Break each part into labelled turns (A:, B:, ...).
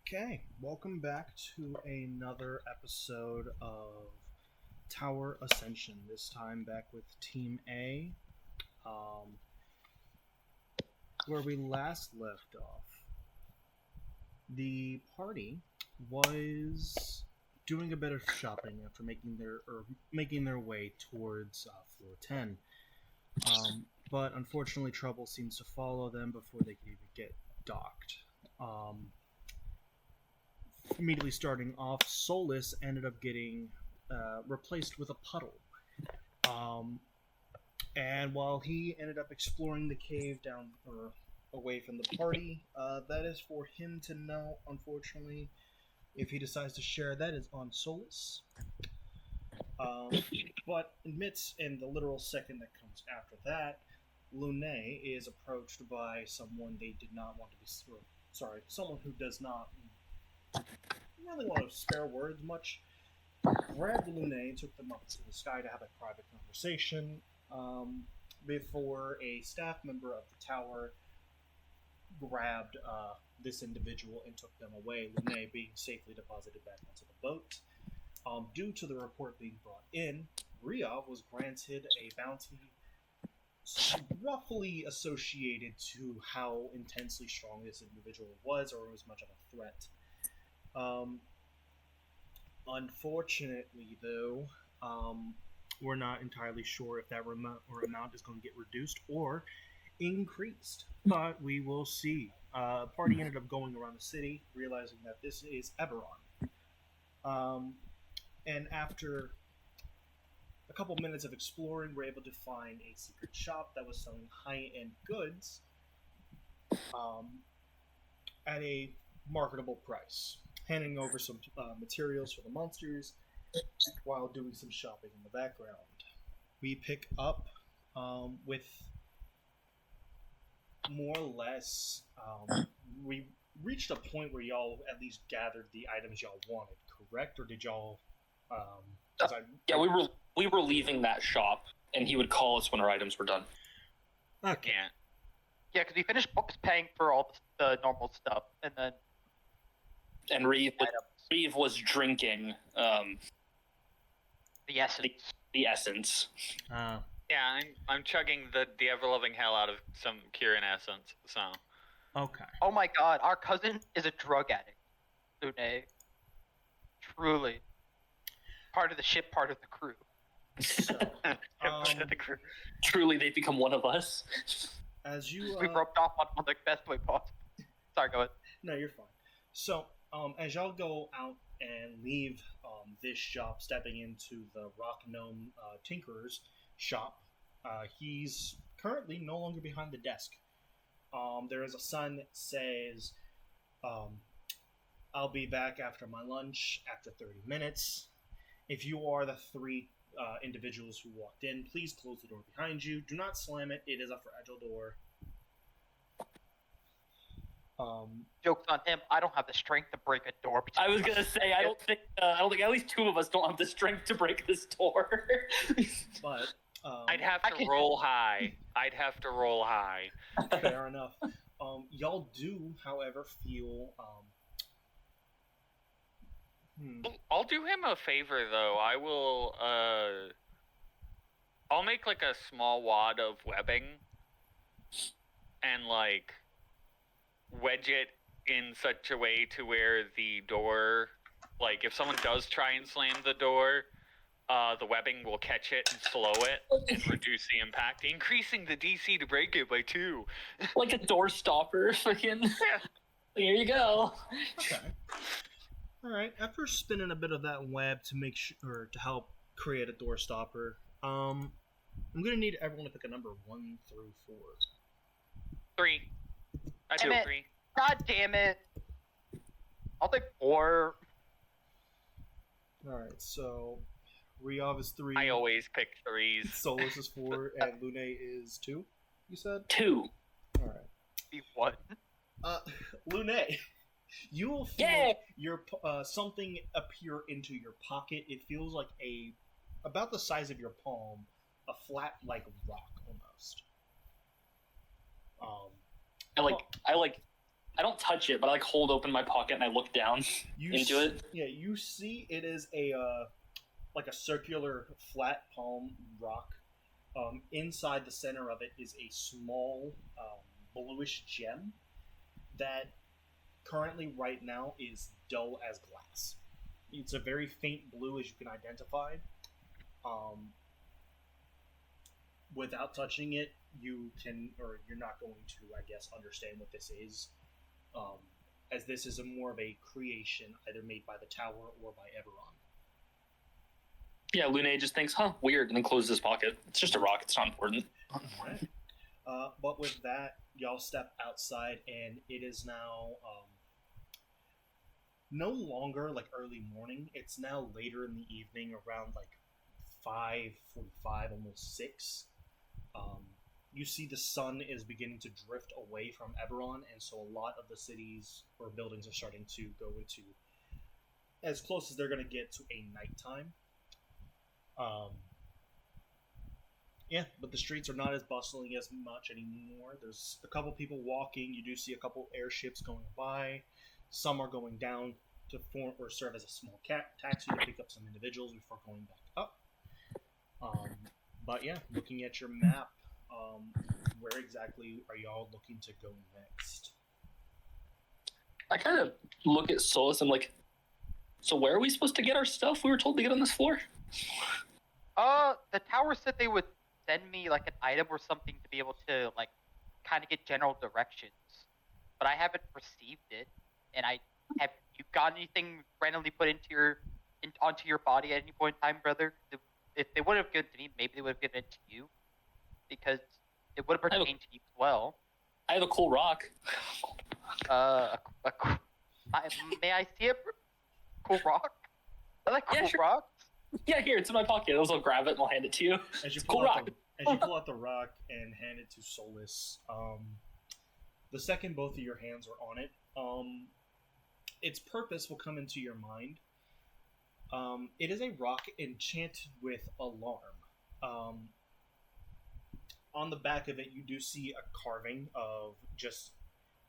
A: Okay, welcome back to another episode of Tower Ascension. This time back with Team A, um, where we last left off. The party was doing a bit of shopping after making their way towards floor 10. But unfortunately, trouble seems to follow them before they can even get docked. Immediately starting off, Solus ended up getting replaced with a puddle. And while he ended up exploring the cave down or away from the party, that is for him to know, unfortunately. If he decides to share, that is on Solus. But amidst in the literal second that comes after that, Lune is approached by someone they did not want to be. Someone who does not really want to spare words much. Grabbed Lune and took them up to the sky to have a private conversation before a staff member of the tower grabbed this individual and took them away, Lune being safely deposited back onto the boat. Due to the report being brought in, Ryov was granted a bounty roughly associated to how intensely strong this individual was or as much of a threat. Unfortunately, though, we're not entirely sure if that amount is going to get reduced or increased, but we will see. Party ended up going around the city, realizing that this is Eberron. And after a couple minutes of exploring, we're able to find a secret shop that was selling high-end goods at a marketable price, handing over some materials for the monsters while doing some shopping in the background. We pick up with more or less, we reached a point where y'all at least gathered the items y'all wanted, correct? Or did y'all...
B: we were leaving that shop, and he would call us when our items were done.
A: Okay.
C: Yeah, because we finished paying for all the normal stuff, and then...
B: And Reeve was drinking
C: the essence.
B: The essence.
D: Yeah, I'm chugging the ever-loving hell out of some Kirin essence, so...
A: Okay.
C: Oh my god, our cousin is a drug addict, Lune. Truly. Part of the ship, part of the crew.
A: So,
B: Truly, they've become one of us.
A: As you...
C: We roped off on the best way possible. Sorry, go ahead.
A: No, you're fine. So, as y'all go out and leave this shop, stepping into the Rock Gnome Tinkerer's shop, he's currently no longer behind the desk. There is a sign that says, I'll be back after my lunch after 30 minutes. If you are the three individuals who walked in, please close the door behind you. Do not slam it. It is a fragile door.
C: Joke's on him. I don't have the strength to break a door.
B: I was gonna say I don't think at least two of us don't have the strength to break this door.
A: But
D: I'd have to roll high.
A: Fair enough. Y'all do, however, feel.
D: I'll do him a favor though. I will. I'll make like a small wad of webbing, and like wedge it in such a way to where the door, like if someone does try and slam the door, the webbing will catch it and slow it and reduce the impact, increasing the DC to break it by 2.
B: Like a door stopper, freaking. Here you go.
A: Okay. All right. After spinning a bit of that web to make sure to help create a door stopper, I'm gonna need everyone to pick a number 1 through 4.
D: 3. I do 3.
C: God damn it. I'll take 4.
A: All right. So, Ryov is 3.
D: I always pick 3s.
A: Solus is 4, and Lune is 2. You said
B: 2.
A: All right.
C: Be what?
A: Lune, you will feel your something appear into your pocket. It feels like about the size of your palm, a flat like rock almost.
B: I I don't touch it, but I like hold open my pocket and I look down into it.
A: Yeah, you see it is like a circular flat palm rock. Inside the center of it is a small bluish gem that currently right now is dull as glass. It's a very faint blue as you can identify. Without touching it, you're not going to, I guess, understand what this is. As this is more of a creation either made by the tower or by Eberron.
B: Yeah, Lune just thinks, huh, weird, and then closes his pocket. It's just a rock, it's not important.
A: Alright. But with that, y'all step outside, and it is now no longer like early morning. It's now later in the evening, around like 5:45, almost 6. You see the sun is beginning to drift away from Eberron, and so a lot of the cities or buildings are starting to go into as close as they're going to get to a nighttime. Yeah, but the streets are not as bustling as much anymore. There's a couple people walking. You do see a couple airships going by. Some are going down to form or serve as a small taxi to pick up some individuals before going back up. But yeah, looking at your map, where exactly are y'all looking to go next?
B: I kind of look at Solus and I'm like, so where are we supposed to get our stuff? We were told to get on this floor.
C: The tower said they would send me like an item or something to be able to like kind of get general directions, but I haven't received it. And have you got anything randomly put onto your body at any point in time, brother? If they would have given it to me, maybe they would have given it to you, because it would have pertained to you as well.
B: I have a cool rock.
C: May I see it? Cool rock? I like cool rocks.
B: Yeah, here, it's in my pocket. I'll grab it and I'll hand it to you.
A: As you
B: Cool rock.
A: As you pull out the rock and hand it to Solus, the second both of your hands are on it, its purpose will come into your mind. It is a rock enchanted with alarm. On the back of it, you do see a carving of just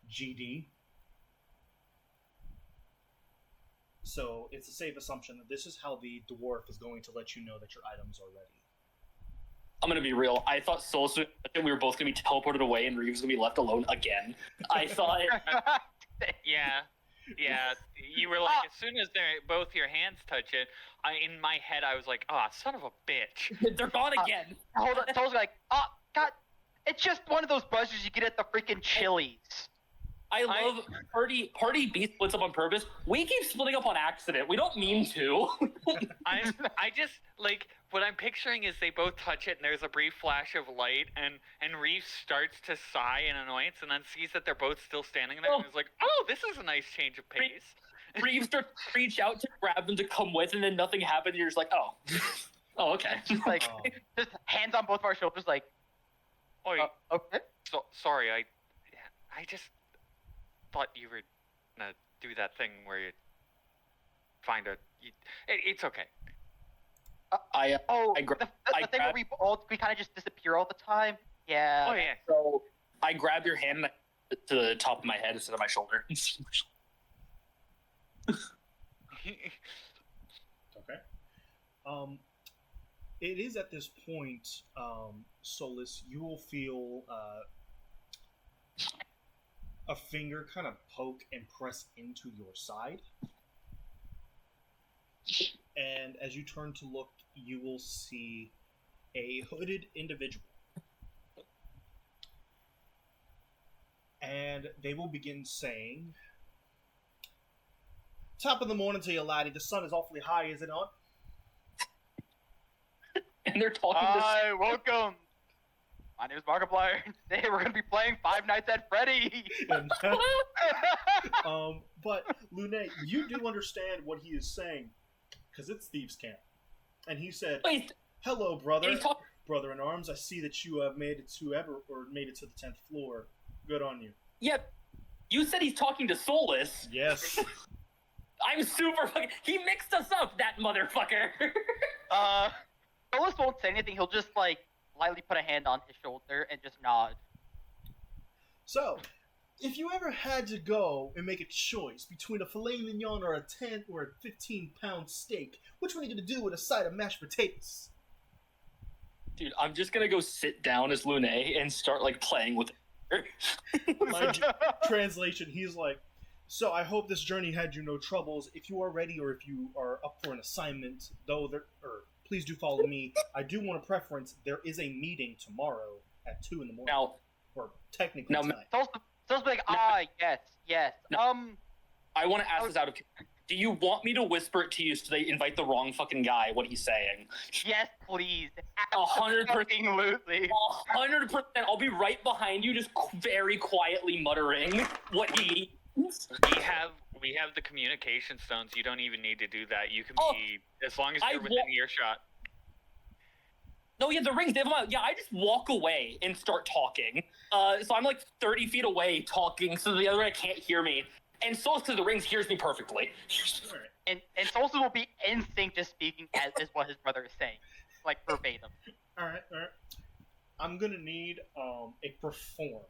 A: GD. So it's a safe assumption that this is how the dwarf is going to let you know that your items are ready.
B: I'm gonna be real. I thought Solus we were both gonna be teleported away and Reeves gonna be left alone again. I thought
D: Yeah. You were like, as soon as both your hands touch it, in my head I was like, oh, son of a bitch.
B: they're gone again.
C: Hold on, Soul's like, oh, God, it's just one of those buzzers you get at the freaking Chili's.
B: I love Party B splits up on purpose. We keep splitting up on accident. We don't mean to.
D: I just, like, what I'm picturing is they both touch it and there's a brief flash of light and Reeves starts to sigh in annoyance and then sees that they're both still standing there and is like, oh, this is a nice change of pace.
B: Reeves starts to reach out to grab them to come with, and then nothing happens. And you're just like, oh. Oh, okay.
C: Like, just hands on both of our shoulders, like, okay.
D: So, sorry, I just thought you were gonna do that thing where you find it's okay.
B: I
C: The thing where we kind of just disappear all the time. Yeah.
D: Oh yeah.
B: So I grab your hand to the top of my head instead of my shoulder.
A: Okay. It is at this point, Solus, you will feel a finger kind of poke and press into your side. And as you turn to look, you will see a hooded individual. And they will begin saying, "Top of the morning to you, laddie. The sun is awfully high, is it not?"
B: And they're talking
C: Hi, welcome. My name is Markiplier. Today we're going to be playing Five Nights at Freddy.
A: But Lune, you do understand what he is saying, because it's Thieves' Camp. And he said,
B: Wait,
A: "Hello, brother.
B: he's talking.
A: Brother in arms, I see that you have made it to the 10th floor. Good on you."
B: Yep. You said he's talking to Solus.
A: Yes.
B: I'm super fucking. He mixed us up, that motherfucker.
C: Solus won't say anything. He'll just, like, lightly put a hand on his shoulder and just nod.
A: So, if you ever had to go and make a choice between a filet mignon or a 10 or a 15-pound steak, which one are you gonna do with a side of mashed potatoes?
B: Dude, I'm just gonna go sit down as Lune and start like playing with her.
A: Translation, he's like, so I hope this journey had you no troubles. If you are ready or if you are up for an assignment, please do follow me. I do want a preference. There is a meeting tomorrow at 2 in the morning.
B: Now,
A: or technically
B: now,
A: tonight.
C: So it's like, yes.
B: No. I want to ask this out of. Do you want me to whisper it to you so they invite the wrong fucking guy? What he's saying?
C: Yes, please.
B: 100%.
C: Absolutely.
B: 100%. I'll be right behind you, just very quietly muttering what he.
D: We have the communication stones. You don't even need to do that. You can
B: Oh,
D: be as long as you're
B: I
D: within earshot.
B: No, yeah, the rings. They have them out. Yeah, I just walk away and start talking. So I'm like 30 feet away talking, so the other guy can't hear me. And Solstice of the Rings hears me perfectly.
C: And Solstice will be in sync, just speaking as what his brother is saying, like verbatim.
A: All right. I'm gonna need a perform.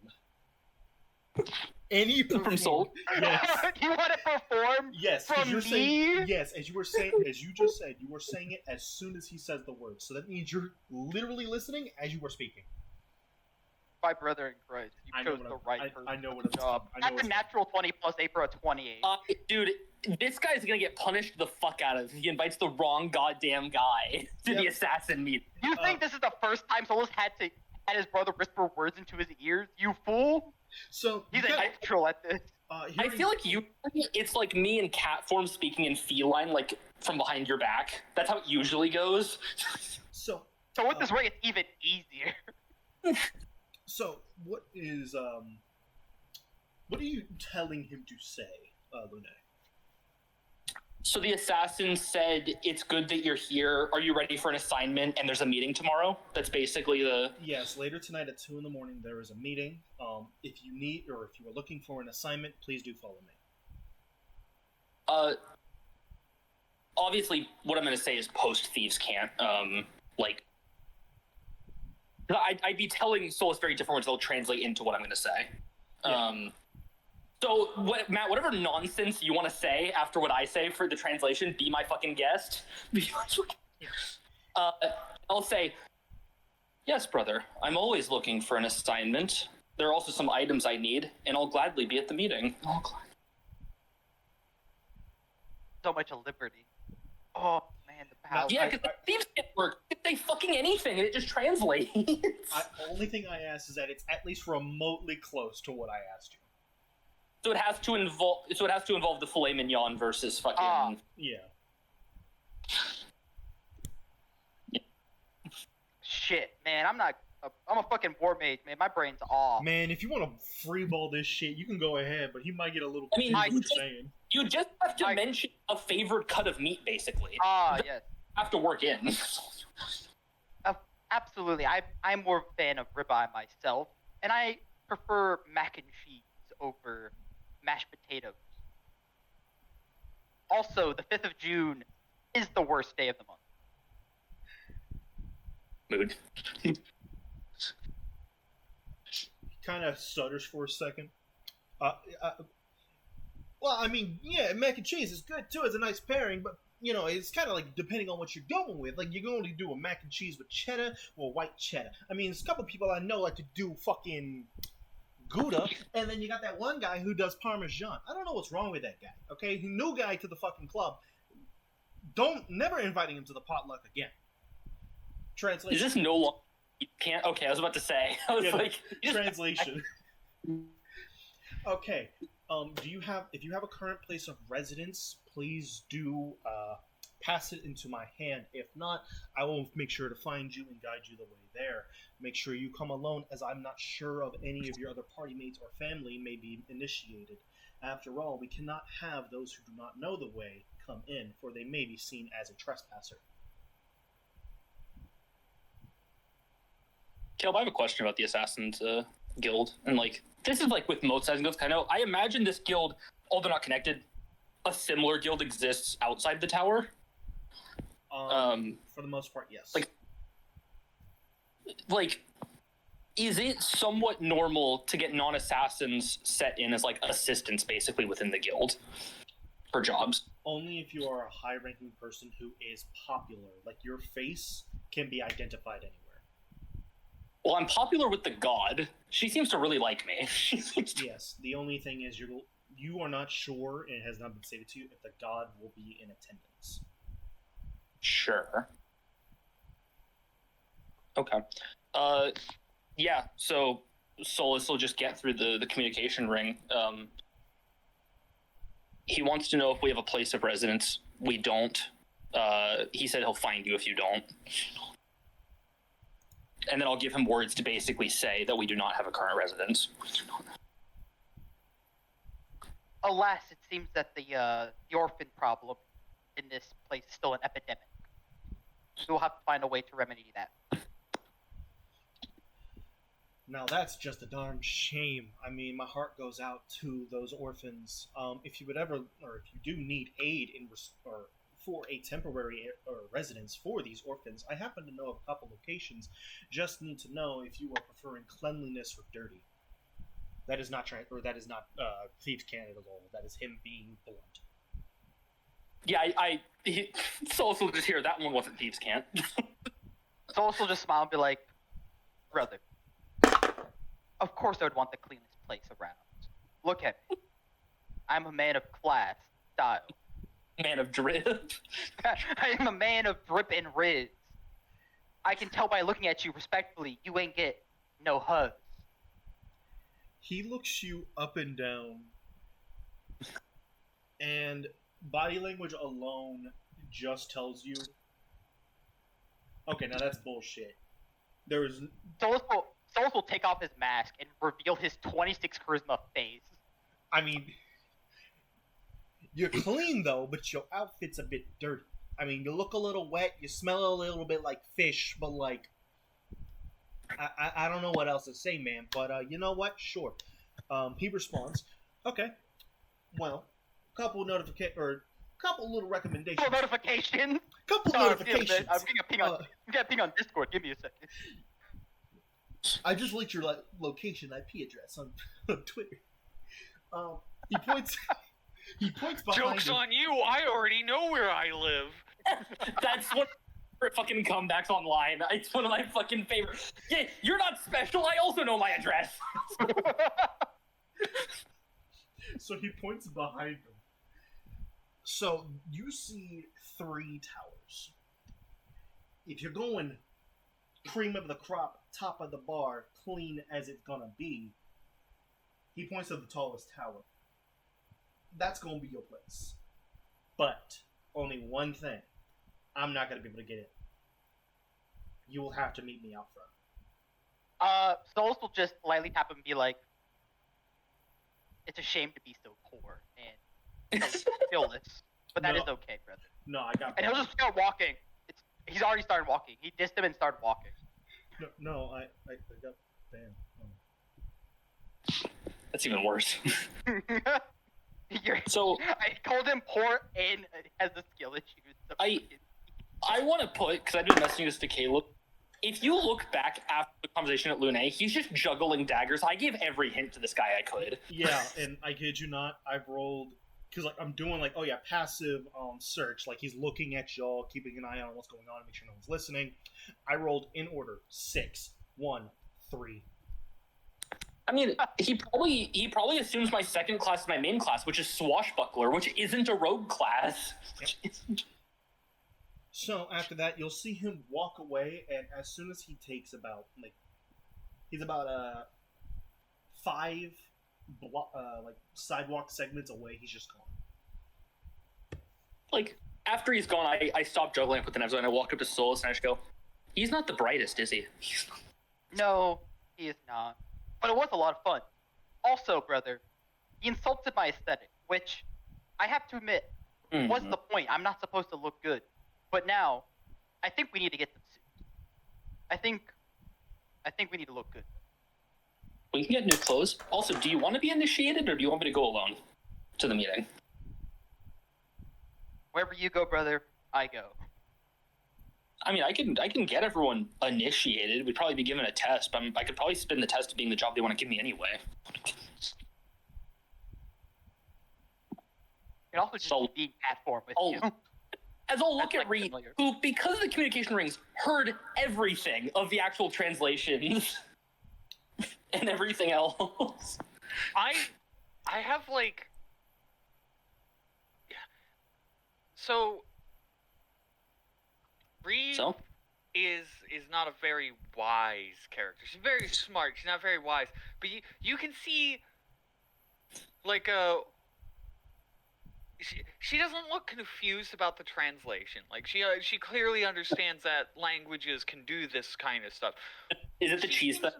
A: Any perform.
B: From Soul?
A: Yes.
C: You want to perform?
A: Yes, 'cause
C: From
A: you're
C: me?
A: saying yes, as you were saying, as you just said, you were saying it as soon as he says the word. So that means you're literally listening as you were speaking.
C: My brother in Christ,
A: I
C: you
A: know
C: chose
A: what
C: the
A: I'm-
C: right
A: I know
C: person
A: what
C: for the
A: I'm-
C: job.
A: I know
C: That's a
A: what's-
C: natural 20 plus 8 for a 28.
B: Dude, this guy's gonna get punished the fuck out of. He invites the wrong goddamn guy to the
A: Yep.
B: assassin meeting.
C: Do you think this is the first time Solus had his brother whisper words into his ears? You fool!
A: So
C: He's
A: you
C: a
A: got-
C: natural at this.
B: I feel like it's like me in cat form speaking in feline, like from behind your back. That's how it usually goes.
A: so.
C: So with this way, it's even easier.
A: So what are you telling him to say, Lune?
B: So the assassin said, "It's good that you're here. Are you ready for an assignment? And there's a meeting tomorrow." That's basically the.
A: Yes, later tonight at 2 in the morning there is a meeting. If you need or if you are looking for an assignment, please do follow me.
B: Obviously, what I'm going to say is post thieves can't. I'd be telling Solus very different words. They'll translate into what I'm going to say.
A: Yeah.
B: So, Matt, whatever nonsense you want to say after what I say for the translation, be my fucking guest. I'll say, yes, brother, I'm always looking for an assignment. There are also some items I need, and I'll gladly be at the meeting.
C: So much of liberty. Oh man, the power.
B: Yeah, because the thieves can't work. They say fucking anything, and it just translates.
A: Only thing I ask is that it's at least remotely close to what I asked you.
B: So it has to involve the filet mignon versus fucking.
A: Yeah.
C: Shit, man, I'm a fucking war mage, man. My brain's off.
A: Man, if you want to freeball this shit, you can go ahead, but he might get a little
B: I mean,
A: confused with what you're saying.
B: You just have to mention a favored cut of meat, basically.
C: Yes.
B: You have to work in.
C: Absolutely. I'm more of a fan of ribeye myself, and I prefer mac and cheese over mashed potatoes. Also, the 5th of June is the worst day of the month.
B: Mood.
A: He kind of stutters for a second. Well, I mean, yeah, mac and cheese is good too. It's a nice pairing, but you know, it's kind of like depending on what you're going with. Like, you can only do a mac and cheese with cheddar or white cheddar. I mean, there's a couple people I know like to do fucking Gouda, and then you got that one guy who does Parmesan. I don't know what's wrong with that guy. Okay, new guy to the fucking club. Never inviting him to the potluck again. Translation.
B: Is this no longer? You can't. Okay, I was about to say. I was
A: Yeah,
B: like,
A: translation. Okay. If you have a current place of residence, please do pass it into my hand. If not, I will make sure to find you and guide you the way there. Make sure you come alone, as I'm not sure of any of your other party mates or family may be initiated. After all, we cannot have those who do not know the way come in, for they may be seen as a trespasser.
B: Caleb, I have a question about the Assassins Guild, and like this is like with most Assassin guilds. I imagine this guild, although not connected, a similar guild exists outside the tower.
A: For the most part, yes.
B: Like is it somewhat normal to get non-assassins set in as like assistants basically within the guild for jobs?
A: Only if you are a high-ranking person who is popular. Like, your face can be identified anywhere.
B: Well, I'm popular with the god. She seems to really like me.
A: Yes, the only thing is you are not sure, and it has not been stated to you, if the god will be in attendance.
B: Sure. Okay. Yeah, so Solus will just get through the communication ring. He wants to know if we have a place of residence. We don't. He said he'll find you if you don't. And then I'll give him words to basically say that we do not have a current residence.
C: Alas, it seems that the orphan problem in this place is still an epidemic. We'll have to find a way to remedy that.
A: Now that's just a darn shame. I mean, my heart goes out to those orphans. If you would ever, or if you do need aid or for a temporary residence for these orphans, I happen to know of a couple locations. Just need to know if you are preferring cleanliness or dirty. That is not Thieves' Cant at all. That is him being blunt.
B: Yeah, Solus will just hear that one wasn't Thieves' Cant.
C: Solus will just smile and be like, brother, of course I would want the cleanest place around. Look at me. I'm a man of class, style.
B: Man of drip.
C: I am a man of drip and riz. I can tell by looking at you respectfully, you ain't get no hugs.
A: He looks you up and down, and body language alone just tells you, okay, now that's bullshit. There is...
C: Solus will take off his mask and reveal his 26 charisma face.
A: I mean, you're clean though, but your outfit's a bit dirty. I mean, you look a little wet, you smell a little bit like fish, but like, I don't know what else to say, man. But you know what? Sure. He responds, okay, well, couple little recommendations.
C: Couple notifications.
A: Couple
C: Sorry,
A: notifications.
C: I'm getting a ping on Discord. Give me a second.
A: I just leaked your location IP address on Twitter. He points. He points behind
D: Joke's
A: him.
D: on you! I already know where I live.
B: That's one of my favorite fucking comebacks online. It's one of my fucking favorites. Yeah, you're not special. I also know my address.
A: So he points behind him. So you see 3 towers. If you're going cream of the crop, top of the bar, clean as it's gonna be, he points to the tallest tower. That's gonna be your place. But only one thing. I'm not gonna be able to get in. You will have to meet me out front.
C: Solus will just lightly tap him and be like, it's a shame to be so poor and skillless, but that
A: No.
C: is okay, brother.
A: No, I got.
C: And he'll just start walking. He's already started walking. He dissed him and started walking.
A: No, I got. Damn.
B: That's even worse.
C: You're-
B: So
C: I called him poor and has the skill issues. So
B: I want to put, because I've been messaging this to Caleb, if you look back after the conversation at Lune, he's just juggling daggers. I gave every hint to this guy I could.
A: Yeah, and I kid you not, I've rolled because like I'm doing like passive search, like he's looking at y'all, keeping an eye on what's going on, make sure no one's listening. I rolled in order 6, 1, 3.
B: I mean, he probably assumes my second class is my main class, which is Swashbuckler, which isn't a rogue class.
A: So after that, you'll see him walk away, and as soon as he takes about he's about 5 sidewalk segments away, he's just gone.
B: Like, after he's gone, I stop juggling with the knives and I walk up to Solus and I just go, he's not the brightest, is he?
C: No, he is not. But it was a lot of fun. Also, brother, he insulted my aesthetic, which I have to admit was the point. I'm not supposed to look good. But now, I think we need to get some suits. I think we need to look good.
B: We can get new clothes. Also, do you want to be initiated or do you want me to go alone to the meeting?
C: Wherever you go, brother, I go.
B: I mean, I can get everyone initiated. We'd probably be given a test, but I could probably spin the test to being the job they want to give me anyway.
C: And also just
B: So-
C: being at form with
B: Oh,
C: you.
B: As I'll look
C: That's,
B: at
C: like,
B: Reed,
C: familiar.
B: who, because of the communication rings, heard everything of the actual translations and everything else.
D: I have like so Reeve
B: So?
D: is not a very wise character. She's very smart. She's not very wise, but you can see like she doesn't look confused about the translation. Like she clearly understands that languages can do this kind of stuff.
B: Is it the cheese thing?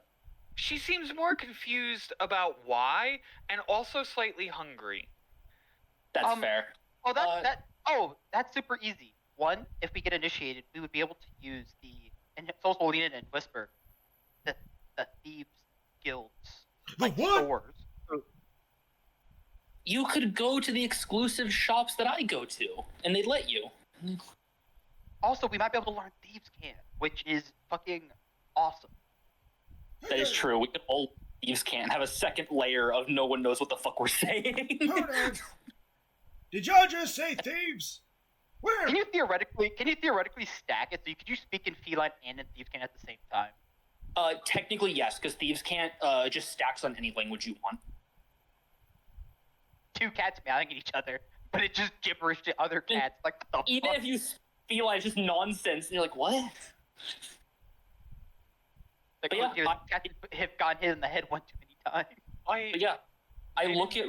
D: She seems more confused about why, and also slightly hungry.
B: That's
C: Um,
B: fair.
C: Oh, that's super easy. One, if we get initiated, we would be able to use and it's also Lean and Whisper, the thieves guilds,
A: The what?
C: stores.
B: You could go to the exclusive shops that I go to, and they'd let you.
C: Also, we might be able to learn thieves' cant, which is fucking awesome.
B: That is true. We could all thieves can't have a second layer of no one knows what the fuck we're saying.
A: Hold on. Did y'all just say thieves? Where?
C: Can you theoretically stack it so you could you speak in feline and in thieves' cant at the same time?
B: Technically, yes, because thieves can't just stacks on any language you want.
C: Two cats meowing at each other, but it's just gibberish to other cats. Like, what the
B: Even
C: fuck?
B: if you feel like just nonsense, and you're like, what?
C: Like,
B: but yeah,
C: your cats have gotten hit in the head one too many times.
B: But yeah, I look at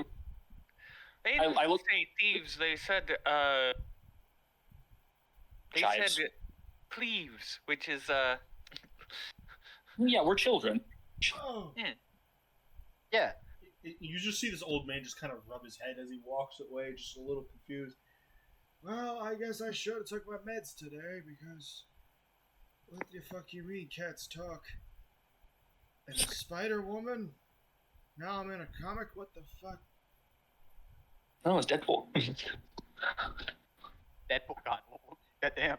D: They didn't
B: I look-
D: say thieves. They said
B: Chives.
D: cleaves, which is
B: yeah, we're children.
A: Oh.
C: Yeah.
A: You just see this old man just kind of rub his head as he walks away, just a little confused. Well, I guess I should have took my meds today because what the fuck you read cats talk. And a Spider Woman? Now I'm in a comic? What the fuck?
B: Oh, it's Deadpool.
C: Deadpool got old. Goddamn.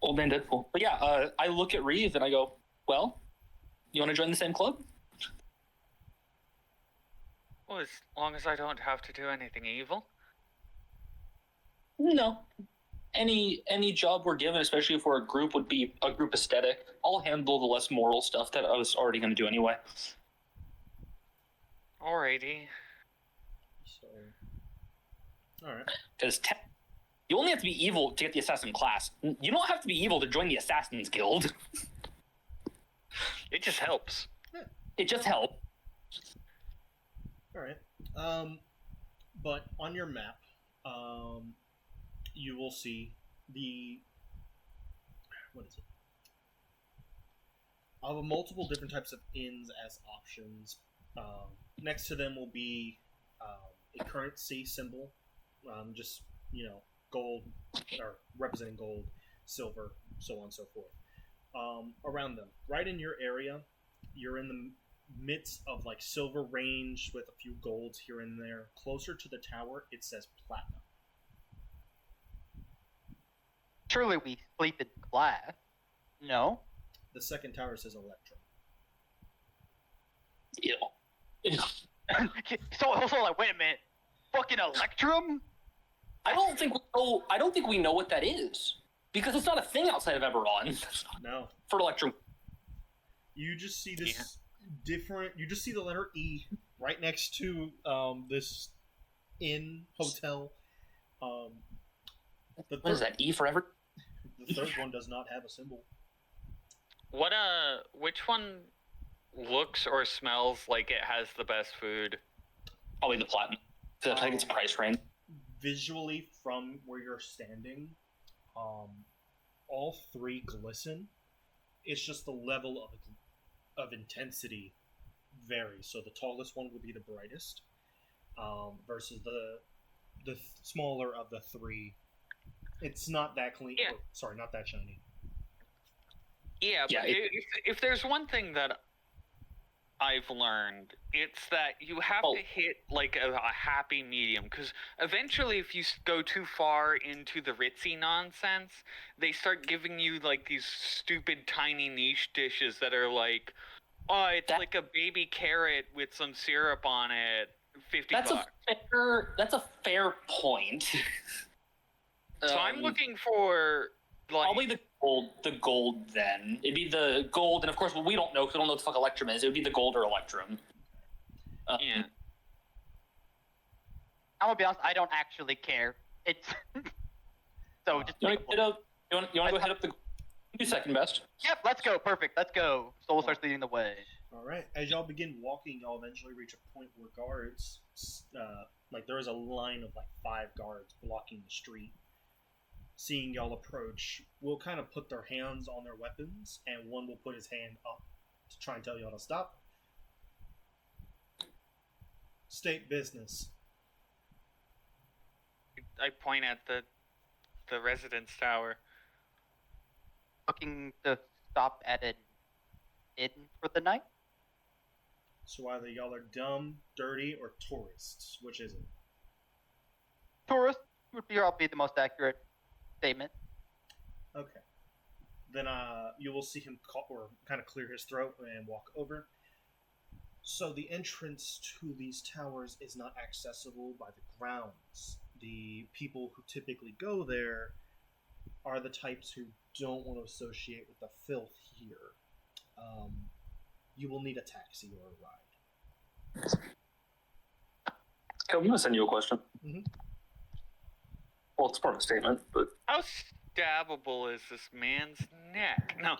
B: Old man Deadpool. But yeah, I look at Reeve and I go, well, you want to join the same club?
D: well, as long as I don't have to do anything evil.
B: No. Any job we're given, especially if we're a group, would be a group aesthetic. I'll handle the less moral stuff that I was already going to do anyway.
D: Alrighty.
A: So. Alright.
B: Because you only have to be evil to get the assassin class. You don't have to be evil to join the Assassin's Guild.
D: It just helps.
B: It just helps.
A: Alright. But on your map, you will see what is it? I'll have multiple different types of inns as options. Next to them will be a currency symbol, just gold or representing gold, silver, so on and so forth. Around them, right in your area, you're in the midst of like silver range with a few golds here and there. Closer to the tower, it says platinum.
C: Surely we sleep in class. No.
A: The second tower says electrum.
B: Ew.
C: so like, wait a minute. Fucking Electrum?
B: I don't think we know what that is. Because it's not a thing outside of Eberron.
A: No,
B: For Electrum.
A: you just see this different. You just see the letter E right next to this inn hotel.
B: What is that? E forever?
A: The third one does not have a symbol.
D: Which one looks or smells like it has the best food?
B: Probably the platinum. I think it's a price range.
A: Visually, from where you're standing, all three glisten. It's just the level of intensity varies. So the tallest one would be the brightest, versus the smaller of the three. It's not that clean.
D: Yeah.
A: Sorry, not that shiny.
D: Yeah, but
B: Yeah,
D: if there's one thing that I've learned. It's that you have
B: Oh.
D: to hit like a happy medium, because eventually, if you go too far into the ritzy nonsense, they start giving you like these stupid tiny niche dishes that are like, oh, it's
B: That-
D: like a baby carrot with some syrup on it, $50.
B: That's a fair point.
D: So I'm looking for like
B: Probably the gold then. It'd be the gold, and of course, well, we don't know because we don't know what the fuck Electrum is. It would be the gold or Electrum.
D: yeah.
C: I'm gonna be honest, I don't actually care. It's so just
B: You
C: pick
B: want
C: one.
B: to go hit up the do second best?
C: Yep, let's go. Perfect. Let's go. Soul starts leading the way.
A: All right. As y'all begin walking, y'all eventually reach a point where guards, like there is a line of like 5 guards blocking the street. Seeing y'all approach, will kind of put their hands on their weapons, and one will put his hand up to try and tell y'all to stop. State business.
D: I point at the residence tower.
C: Looking to stop at an inn for the night.
A: So either y'all are dumb, dirty, or tourists. Which is it?
C: Tourist would be the most accurate statement.
A: Okay. Then you will see him or kind of clear his throat and walk over. So the entrance to these towers is not accessible by the grounds. The people who typically go there are the types who don't want to associate with the filth here. You will need a taxi or a ride.
B: I'm going to send you a question.
A: Mhm.
B: Well, it's part of a statement, but
D: How stabbable is this man's neck? No.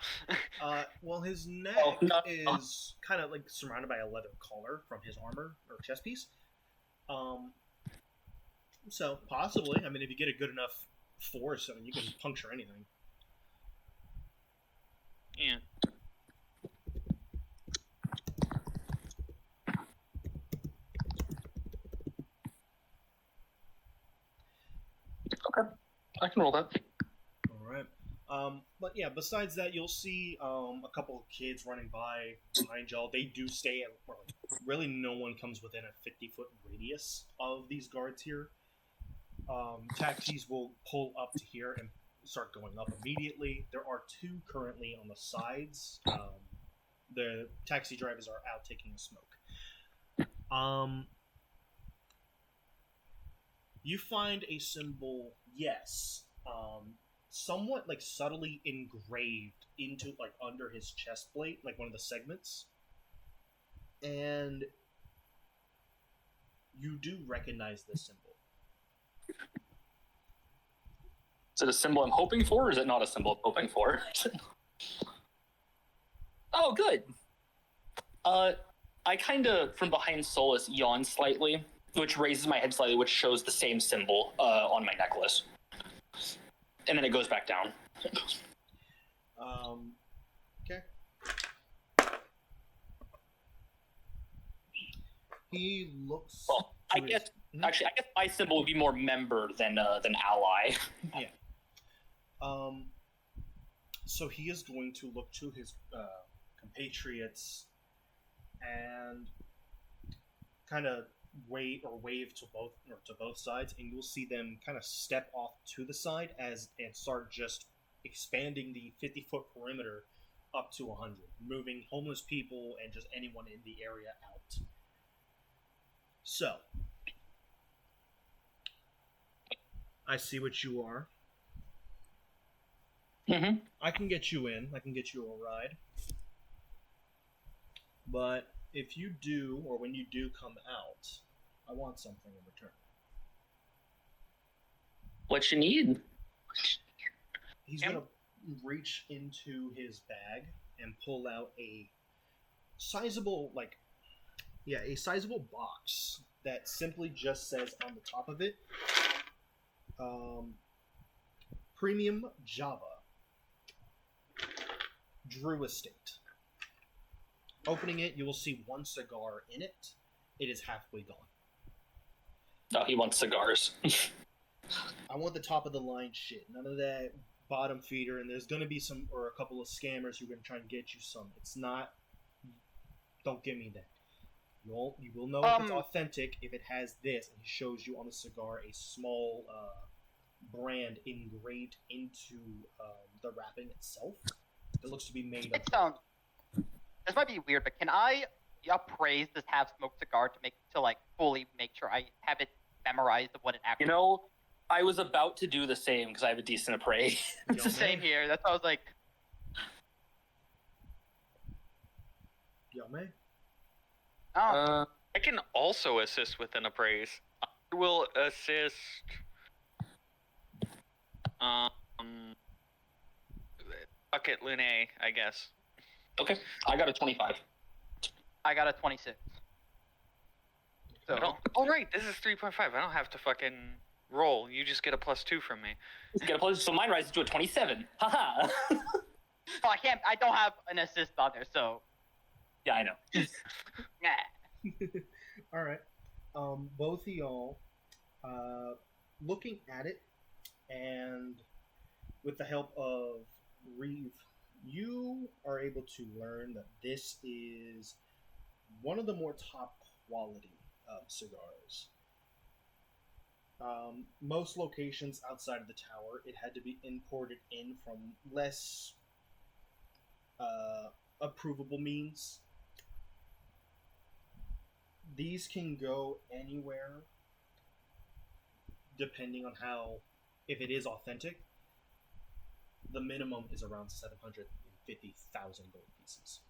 A: Well, his neck
B: no.
A: is kind of like surrounded by a leather collar from his armor or chest piece. So possibly, I mean, if you get a good enough force, I mean, you can puncture anything.
D: Yeah.
B: okay, I can roll that.
A: All right. But yeah, besides that, you'll see a couple of kids running by behind y'all. They do stay at, well, really no one comes within a 50-foot radius of these guards here. Taxis will pull up to here and start going up immediately. There are 2 currently on the sides. The taxi drivers are out taking a smoke. You find a symbol, yes, somewhat like subtly engraved into like under his chest plate, like one of the segments, and you do recognize this symbol.
B: Is it a symbol I'm hoping for, or is it not a symbol I'm hoping for? Oh, good. I kind of, from behind Solus, yawn slightly, which raises my head slightly, which shows the same symbol on my necklace. And then it goes back down.
A: Okay. He looks.
B: Well, I
A: to his-
B: guess
A: Mhm.
B: actually, I guess my symbol would be more member than ally.
A: So he is going to look to his compatriots and kind of wave to both sides, and you'll see them kind of step off to the side and start just expanding the 50-foot perimeter up to 100, moving homeless people and just anyone in the area out. So, I see what you are.
B: Mm-hmm.
A: I can get you in. I can get you a ride. But if you do, or when you do come out, I want something in return.
B: What you need?
A: He's
D: Yep.
A: going to reach into his bag and pull out a sizable, a sizable box that simply just says on the top of it, Premium Java. Drew Estate. Opening it, you will see 1 cigar in it. It is halfway gone.
B: No, he wants cigars.
A: I want the top of the line shit. None of that bottom feeder. And there's going to be a couple of scammers who are going to try and get you some. It's not Don't give me that. You will know if it's
C: Um,
A: authentic if it has this, and he shows you on the cigar a small brand engraved into the wrapping itself. That looks to be made of.
C: It sounds. This might be weird, but can I appraise this half smoked cigar to like fully make sure I have it memorized of what it actually?
B: You know, I was about to do the same because I have a decent appraise.
C: It's the same here. That's why I was like,
A: Yo, man.
C: oh,
D: I can also assist with an appraise. I will assist. Fuck it, Lune, I guess.
B: Okay, I got a 25.
C: I got a 26. So
D: I don't. Oh right, this is 3.5. I don't have to fucking roll. You just get a +2 from me.
B: Get a plus, so mine rises to a 27. Haha.
C: oh, I can't. I don't have an assist on there, so
B: Yeah, I know.
C: nah.
A: All right. Both of y'all, looking at it, and with the help of Reeve, you are able to learn that this is one of the more top quality cigars. Most locations outside of the tower, it had to be imported in from less approvable means. These can go anywhere depending on how, if it is authentic. The minimum is around 750,000 gold pieces.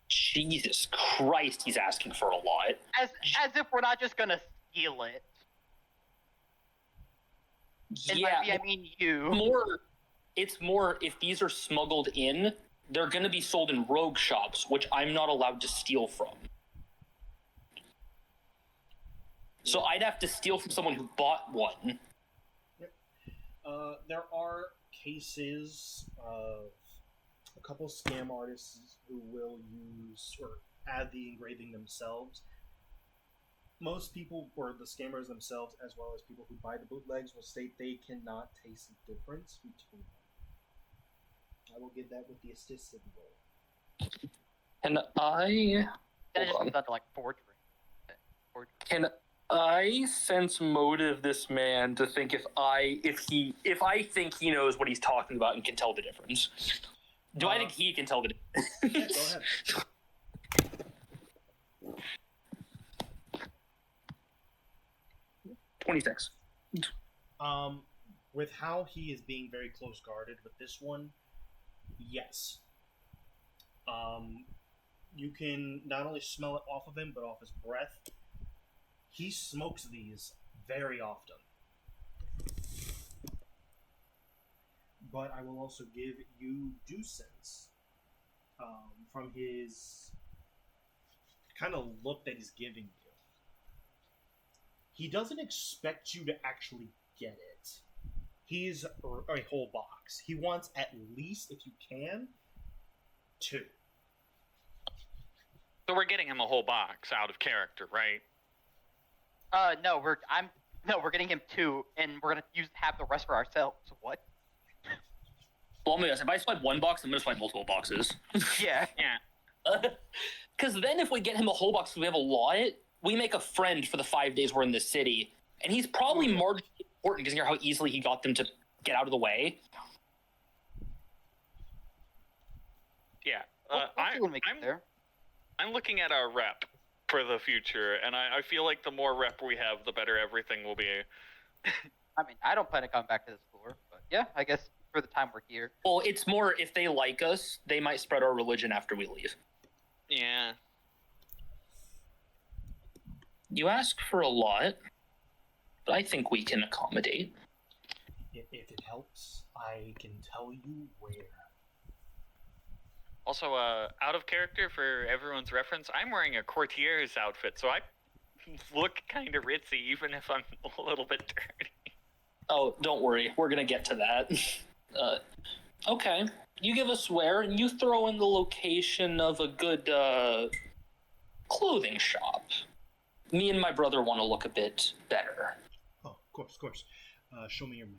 B: Jesus Christ, he's asking for a lot.
C: As if we're not just gonna steal it. And
B: Yeah,
C: by we, I mean you.
B: it's more if these are smuggled in, they're going to be sold in rogue shops, which I'm not allowed to steal from. So I'd have to steal from someone who bought one.
A: There are cases of a couple scam artists who will use or add the engraving themselves. Most people, or the scammers themselves, as well as people who buy the bootlegs, will state they cannot taste the difference between them. I will give that with the assisted roll.
B: And I...
C: Then it just
B: Hold on.
C: comes down to like forgery.
B: Can I sense motive this man to think if I think he knows what he's talking about and can tell the difference? Do I think he can tell the difference?
A: Yeah, go ahead.
B: 26.
A: With how he is being very close guarded with this one, yes. You can not only smell it off of him, but off his breath. He smokes these very often. But I will also give you due sense from his kind of look that he's giving you. He doesn't expect you to actually get it. He's a whole box. He wants at least, if you can, 2.
D: So we're getting him a whole box out of character, right?
C: No, we're getting him 2, and we're gonna have the rest for ourselves. What?
B: Well, I'm gonna guess, if I swipe one box, I'm gonna swipe multiple boxes.
C: Yeah.
D: Yeah.
B: Because then if we get him a whole box, we have a lot, we make a friend for the 5 days we're in this city. And he's probably marginally important because you hear how easily he got them to get out of the way.
D: Yeah.
C: We'll see when we get there.
D: I'm looking at our rep for the future, and I feel like the more rep we have, the better everything will be.
C: I mean, I don't plan to come back to this floor, but yeah, I guess for the time we're here.
B: Well, it's more if they like us, they might spread our religion after we leave.
D: Yeah.
B: You ask for a lot, but I think we can accommodate.
A: If it helps, I can tell you where.
D: Also, out of character for everyone's reference, I'm wearing a courtier's outfit, so I look kind of ritzy, even if I'm a little bit dirty.
B: Oh, don't worry. We're going to get to that. Okay. You give us where, and you throw in the location of a good clothing shop. Me and my brother want to look a bit better.
A: Oh, of course. Show me your map.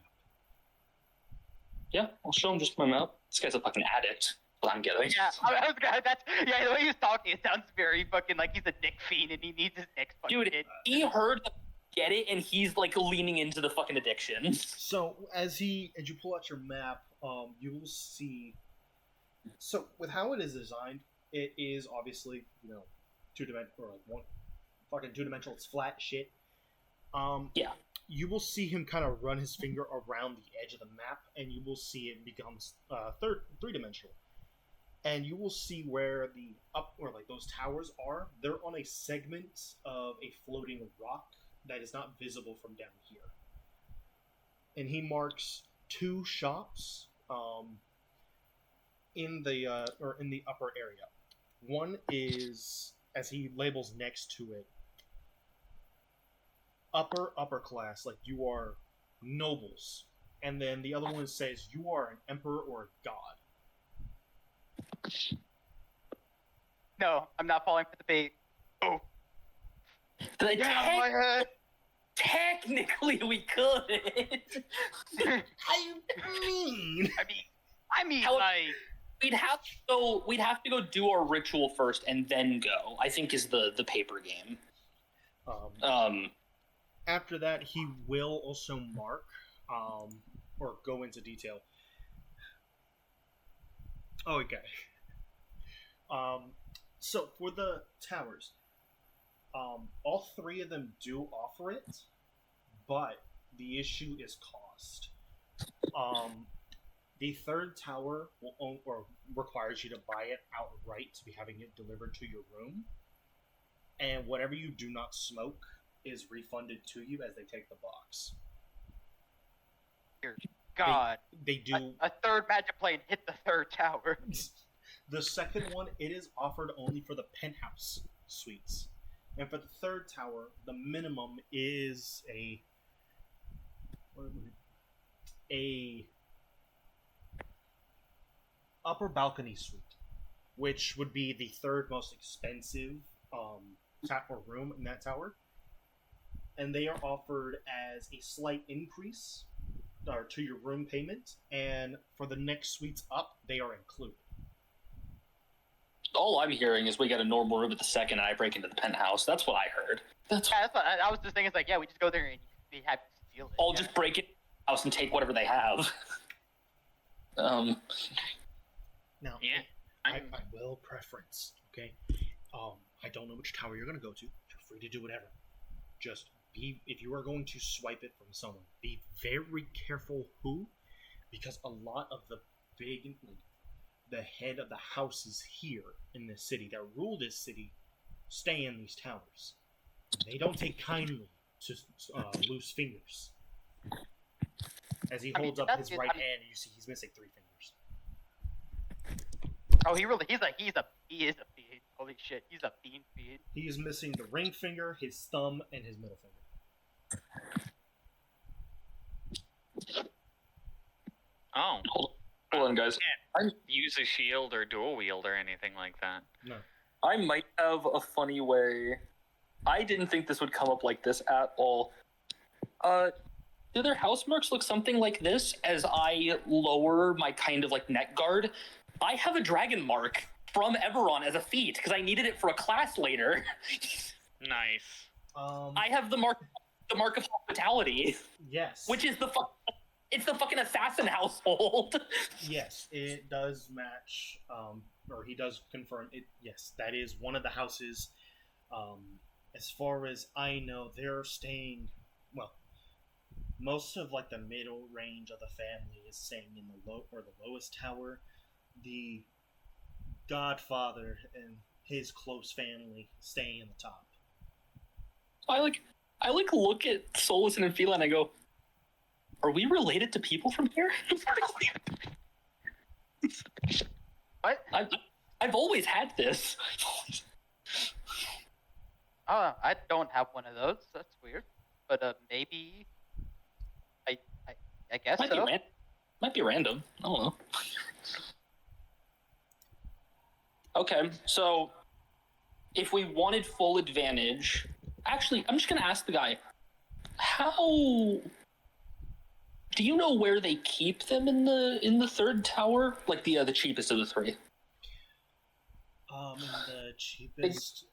B: Yeah, I'll show him just my map. This guy's a fucking addict. what I'm getting.
C: Yeah, I was gonna. The way he was talking, it sounds very fucking like he's a dick fiend and he needs his next fucking
B: Dude,
C: kid.
B: he heard the get it, and he's like leaning into the fucking addiction.
A: So as you pull out your map, you will see. So with how it is designed, it is obviously 2-dimensional or like one fucking 2-dimensional. It's flat shit.
B: Yeah.
A: You will see him kind of run his finger around the edge of the map, and you will see it becomes 3-dimensional. And you will see where the up or like those towers are. They're on a segment of a floating rock that is not visible from down here. And he marks 2 shops in the upper area. One is, as he labels next to it, upper class, like you are nobles. And then the other one says you are an emperor or a god.
C: No, I'm not falling for the bait. Oh,
B: Like,
C: yeah, my head.
B: technically, we could.
A: I mean,
C: I mean,
B: How-
C: like,
B: We'd have to go do our ritual first and then go. I think is the paper game.
A: After that, he will also mark or go into detail. Oh, okay. So for the towers, all 3 of them do offer it, but the issue is cost. The 3rd tower will own, or requires you to buy it outright to be having it delivered to your room, and whatever you do not smoke is refunded to you as they take the box.
C: dear God,
A: They do.
C: a 3rd magic plane hit the 3rd tower.
A: The 2nd one, it is offered only for the penthouse suites. And for the 3rd tower, the minimum is a upper balcony suite, which would be the 3rd most expensive room in that tower. And they are offered as a slight increase to your room payment, and for the next suites up, they are included.
B: All I'm hearing is we get a normal room at the 2nd, and I break into the penthouse. That's what I heard. That's
C: Yeah, that's what I was just thinking. It's like, yeah, we just go there and we have to steal it.
B: I'll
C: yeah.
B: just break it in the house and take whatever they have.
A: Now,
D: Yeah.
A: I will preference, okay? I don't know which tower you're going to go to. Feel free to do whatever. Just if you are going to swipe it from someone, be very careful who, because a lot of the the head of the houses here in this city that rule this city stay in these towers. They don't take kindly to loose fingers. As he holds up his right hand, you see he's missing 3 fingers.
C: Oh, he is a fiend. Holy shit, he's a fiend.
A: He is missing the ring finger, his thumb, and his middle finger.
D: Oh,
B: Hold on, guys.
D: use a shield or dual wield or anything like that.
A: No.
B: I might have a funny way. I didn't think this would come up like this at all. Do their house marks look something like this as I lower my kind of like neck guard? I have a dragon mark from Everon as a feat because I needed it for a class later.
D: Nice.
B: I have the mark of hospitality,
A: Yes.
B: which is it's the fucking assassin household.
A: Yes, it does match, or he does confirm it. Yes, that is one of the houses. As far as I know, they're staying. Well, most of like the middle range of the family is staying in the lowest tower. The Godfather and his close family staying in the top.
B: I look at Solison and Fila and I go, are we related to people from here?
C: What?
B: I've always had this.
C: I don't have one of those. That's weird. But maybe. I guess
B: Might
C: so.
B: Might be random. I don't know. Okay, so if we wanted full advantage, actually, I'm just gonna ask the guy, how do you know where they keep them in the 3rd tower? Like the cheapest of the 3.
A: The cheapest.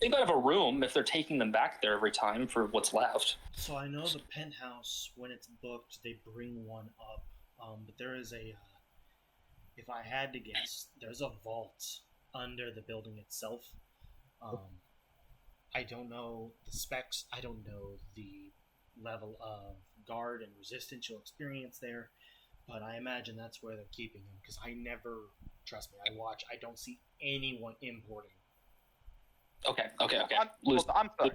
B: They might have a room if they're taking them back there every time for what's left.
A: So I know the penthouse, when it's booked, they bring one up. But there is a. If I had to guess, there's a vault under the building itself. I don't know the specs. I don't know the level of guard and resistance you'll experience there. But I imagine that's where they're keeping them, because I never, trust me, I don't see anyone importing.
B: Okay.
C: I'm sorry.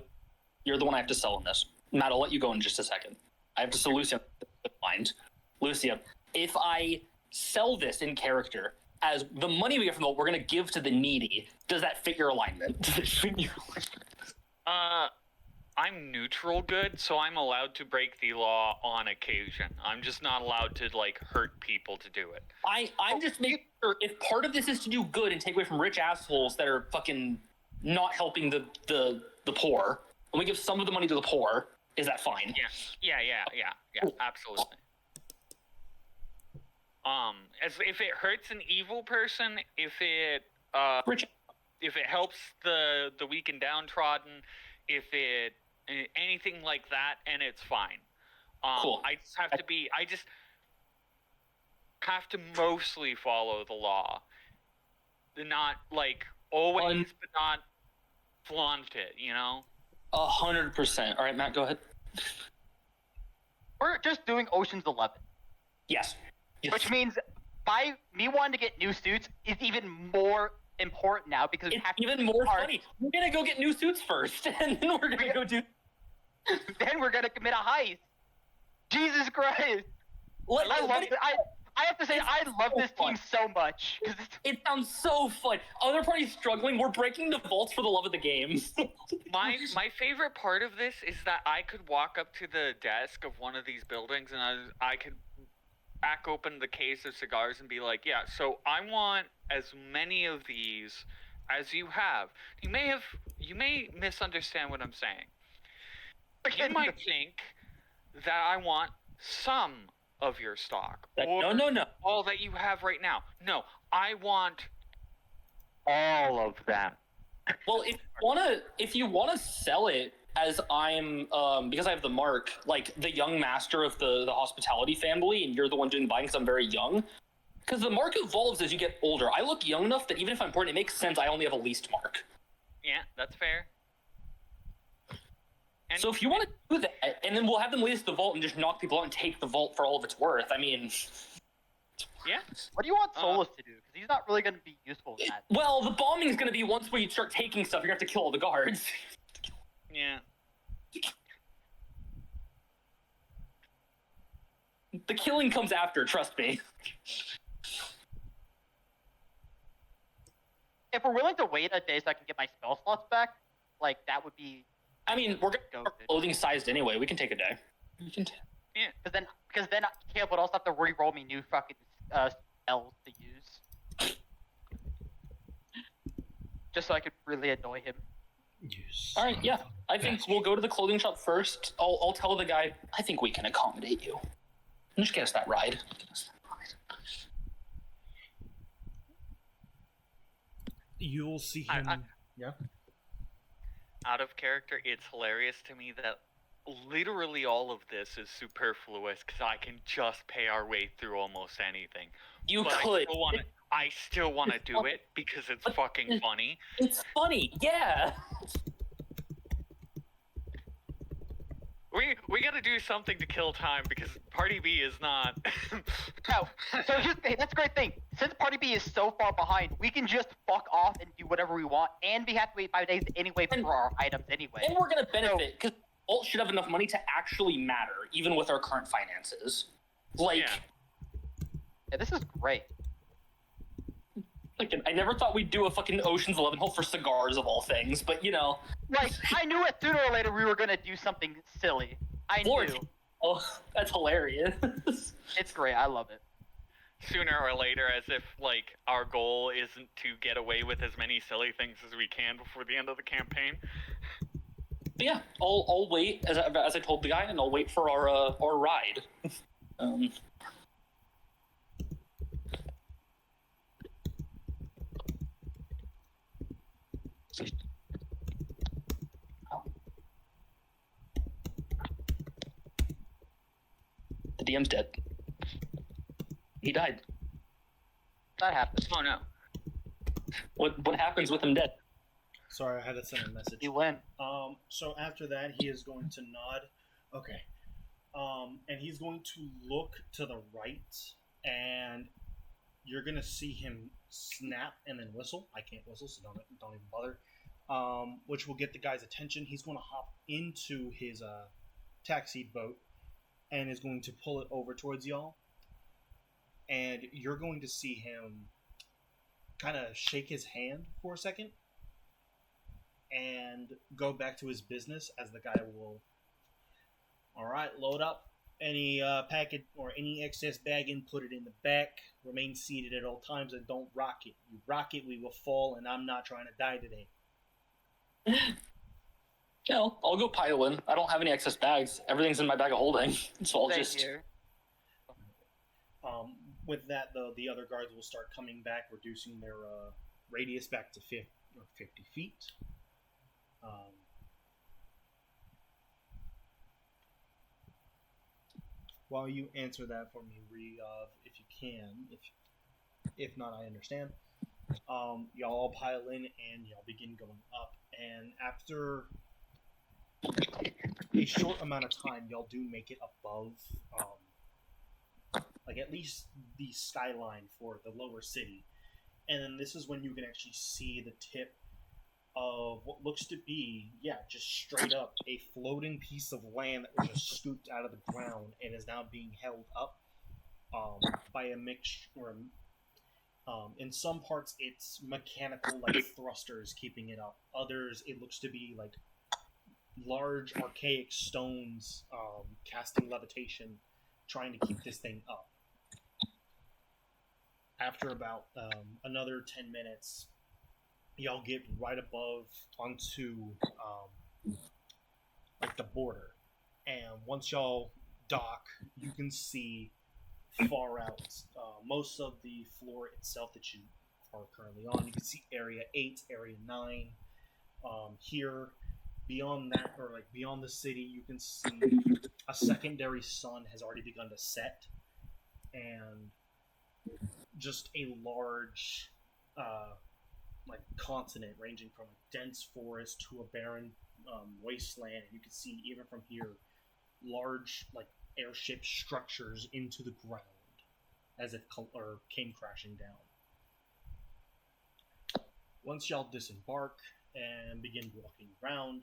B: You're the one I have to sell in this. Matt, I'll let you go in just a second. I have to sell Lucia in mind. Lucia, if I sell this in character as the money we get from the we're going to give to the needy, does that fit your alignment? Does it fit your alignment?
D: I'm neutral good, so I'm allowed to break the law on occasion. I'm just not allowed to hurt people to do it.
B: I'm just making sure if part of this is to do good and take away from rich assholes that are fucking not helping the poor, and we give some of the money to the poor, is that fine?
D: Yeah, absolutely. As if it hurts an evil person, if it helps the weak and downtrodden, if it anything like that, and it's fine.
B: Cool.
D: I just have to mostly follow the law, not always, but not flaunt it.
B: 100%. All right, Matt, go ahead.
C: We're just doing Ocean's 11.
B: Yes.
C: Which means by me wanting to get new suits is even more important now because
B: it's even more funny. We're gonna go get new suits first, and then we're gonna go do.
C: Then we're gonna commit a heist. Jesus Christ! I have to say I love this team so much because
B: it sounds so fun. Other parties struggling. We're breaking the vaults for the love of the game.
D: My favorite part of this is that I could walk up to the desk of one of these buildings and I could crack open the case of cigars and be like, yeah, so I want as many of these as you have. You may misunderstand what I'm saying. You might think that I want some of your stock. Or
B: no.
D: all that you have right now. No, I want all of them.
B: Well, if you wanna sell it as I'm because I have the mark, like the young master of the hospitality family, and you're the one doing buying because I'm very young. Because the mark evolves as you get older. I look young enough that even if I'm important, it makes sense I only have a leased mark.
D: Yeah, that's fair.
B: So if you want to do that, and then we'll have them lease the vault and just knock people out and take the vault for all of its worth. I mean,
D: yeah.
C: What do you want Solus to do? Because he's not really going to be useful in that.
B: Well, the bombing is going to be once we start taking stuff, you're going to have to kill all the guards.
D: Yeah.
B: The killing comes after, trust me.
C: If we're willing to wait a day so I can get my spell slots back, that would be.
B: I mean, we're clothing sized anyway. We can take a day. We can.
C: Yeah. Because then Caleb would also have to re-roll me new fucking spells to use, just so I could really annoy him.
A: Yes.
B: All right. Yeah. I think we'll go to the clothing shop first. I'll tell the guy. I think we can accommodate you. Just get us that ride.
A: You'll see him. Yeah.
D: Out of character, it's hilarious to me that literally all of this is superfluous because I can just pay our way through almost anything.
B: You
D: but
B: could.
D: I still want to do it because it's fucking funny.
B: It's funny, yeah.
D: We got to do something to kill time because Party B is not.
C: No. So that's a great thing. Since Party B is so far behind, we can just fuck off and do whatever we want, and we have to wait 5 days anyway for our items anyway.
B: And we're gonna benefit because Vault should have enough money to actually matter, even with our current finances.
C: Yeah, this is great.
B: I never thought we'd do a fucking Ocean's 11 hole for cigars of all things, but
C: I knew it sooner or later we were gonna do something silly. I knew.
B: Oh, that's hilarious.
C: It's great. I love it.
D: Sooner or later, as if our goal isn't to get away with as many silly things as we can before the end of the campaign.
B: But yeah, I'll wait as I told the guy, and I'll wait for our ride. The DM's dead. He died.
C: That happens.
D: Oh no.
B: What happens with him dead?
A: Sorry, I had to send a message.
C: You win.
A: So after that, he is going to nod. Okay. And he's going to look to the right, and you're gonna see him snap and then whistle. I can't whistle, so don't even bother. Which will get the guy's attention. He's going to hop into his taxi boat and is going to pull it over towards y'all. And you're going to see him kind of shake his hand for a second and go back to his business as the guy will. All right, load up any packet or any excess bagging, put it in the back. Remain seated at all times and don't rock it. You rock it, we will fall, and I'm not trying to die today.
B: Yeah, I'll go pile in. I don't have any excess bags. Everything's in my bag of holding, so I'll
C: Same
B: just.
C: here.
A: With that, though, the other guards will start coming back, reducing their radius back to 50 feet. While you answer that for me, Riyov, if you can, if not, I understand. Y'all all pile in and y'all begin going up. And after a short amount of time, y'all do make it above, like at least the skyline for the lower city. And then this is when you can actually see the tip of what looks to be, just straight up a floating piece of land that was just scooped out of the ground and is now being held up by a mixture. In some parts, it's mechanical, like thrusters keeping it up. Others, it looks to be like large, archaic stones casting levitation, trying to keep this thing up. After about another 10 minutes, y'all get right above onto like the border, and once y'all dock, you can see far out most of the floor itself that you are currently on. You can see Area 8, Area 9. Here, beyond that, or like beyond the city, you can see a secondary sun has already begun to set, and just a large like continent ranging from a dense forest to a barren wasteland. And you can see even from here large like airship structures into the ground as if came crashing down. Once y'all disembark and begin walking around,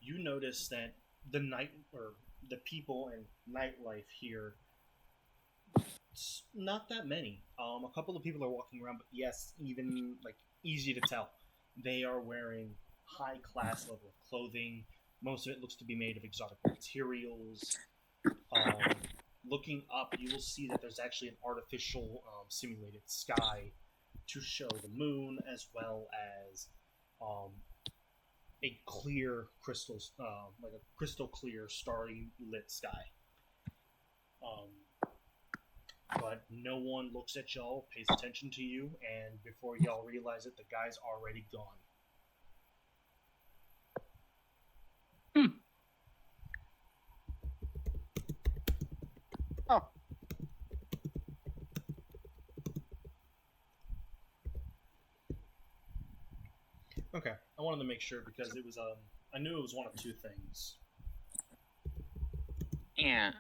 A: you notice that the people and nightlife here, it's not that many. A couple of people are walking around, but yes, even like easy to tell, they are wearing high class level of clothing. Most of it looks to be made of exotic materials. Looking up, you will see that there's actually an artificial simulated sky to show the moon, as well as a clear crystal, like a crystal clear, starry lit sky. But no one looks at y'all, pays attention to you, and before y'all realize it, the guy's already gone.
C: Oh.
A: Okay, I wanted to make sure because it was I knew it was one of two things.
D: Yeah.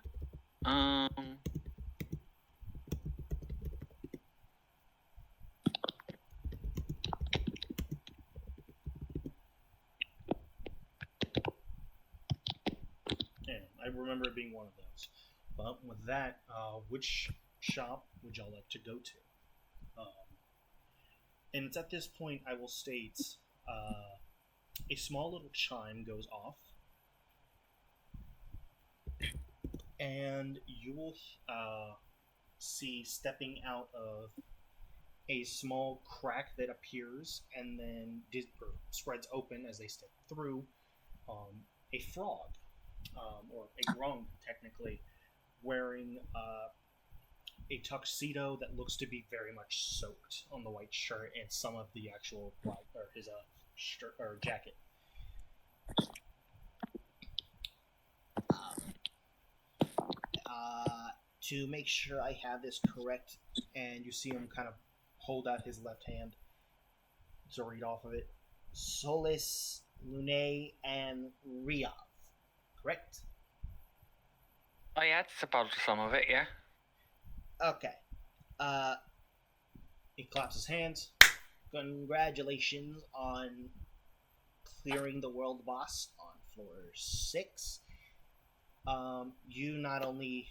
A: Yeah, I remember it being one of those. But with that, which shop would y'all like to go to? And it's at this point I will state a small little chime goes off, and you will see stepping out of a small crack that appears and then spreads open as they step through a frog, or a grung technically, wearing a tuxedo that looks to be very much soaked on the white shirt and some of the actual black, or his shirt or jacket. To make sure I have this correct, and you see him kind of hold out his left hand to read off of it. Solis, Lune, and Riav. Correct?
D: Oh yeah, it's about some of it, yeah.
A: Okay. He claps his hands. Congratulations on clearing the world boss on floor 6. You not only,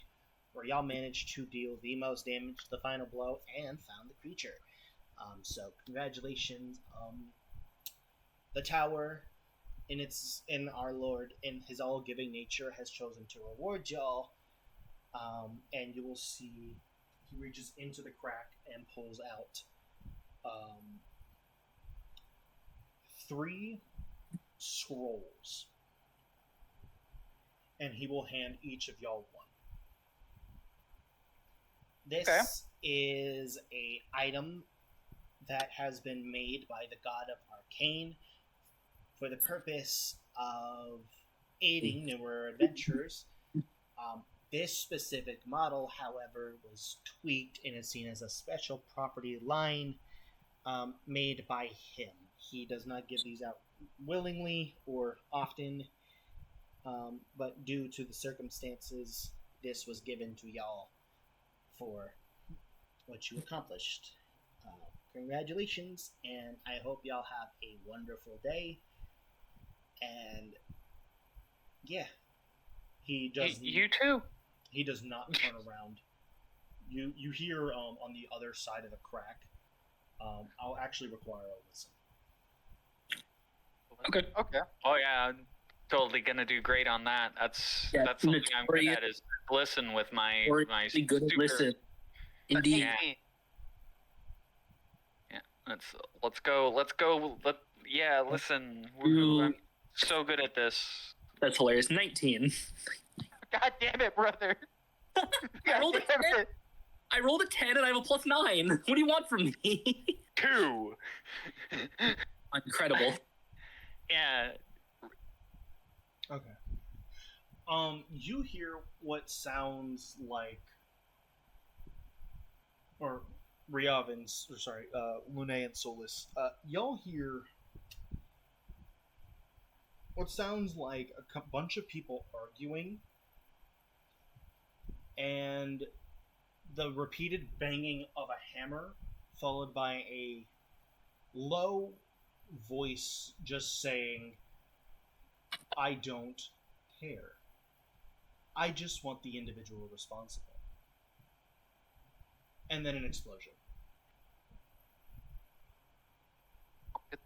A: or y'all managed to deal the most damage to the final blow and found the creature. So congratulations. The tower, in our Lord, in his all-giving nature, has chosen to reward y'all. And you will see he reaches into the crack and pulls out 3 scrolls, and he will hand each of y'all one. This is a item that has been made by the god of Arcane for the purpose of aiding newer adventurers. This specific model, however, was tweaked and is seen as a special property line made by him. He does not give these out willingly or often, but due to the circumstances, this was given to y'all for what you accomplished. Congratulations, and I hope y'all have a wonderful day. And yeah, he does.
D: You too.
A: He does not turn around. You hear on the other side of the crack. I'll actually require a listen.
B: Okay.
C: Okay.
D: Oh yeah, I'm totally gonna do great on that. That's something I'm good at, is listen with my
B: good
D: super.
B: listen. Indeed.
D: Yeah. Yeah. Let's go. Listen. I'm so good at this.
B: That's hilarious. 19.
C: God damn it, brother.
B: I rolled a 10. I rolled a 10 and I have a +9. What do you want from me?
D: 2.
B: Incredible.
D: Yeah.
A: Okay. You hear what sounds like, or Riav and, Lune and Solis. Y'all hear what sounds like a bunch of people arguing, and the repeated banging of a hammer, followed by a low voice just saying, "I don't care. I just want the individual responsible." And then an explosion.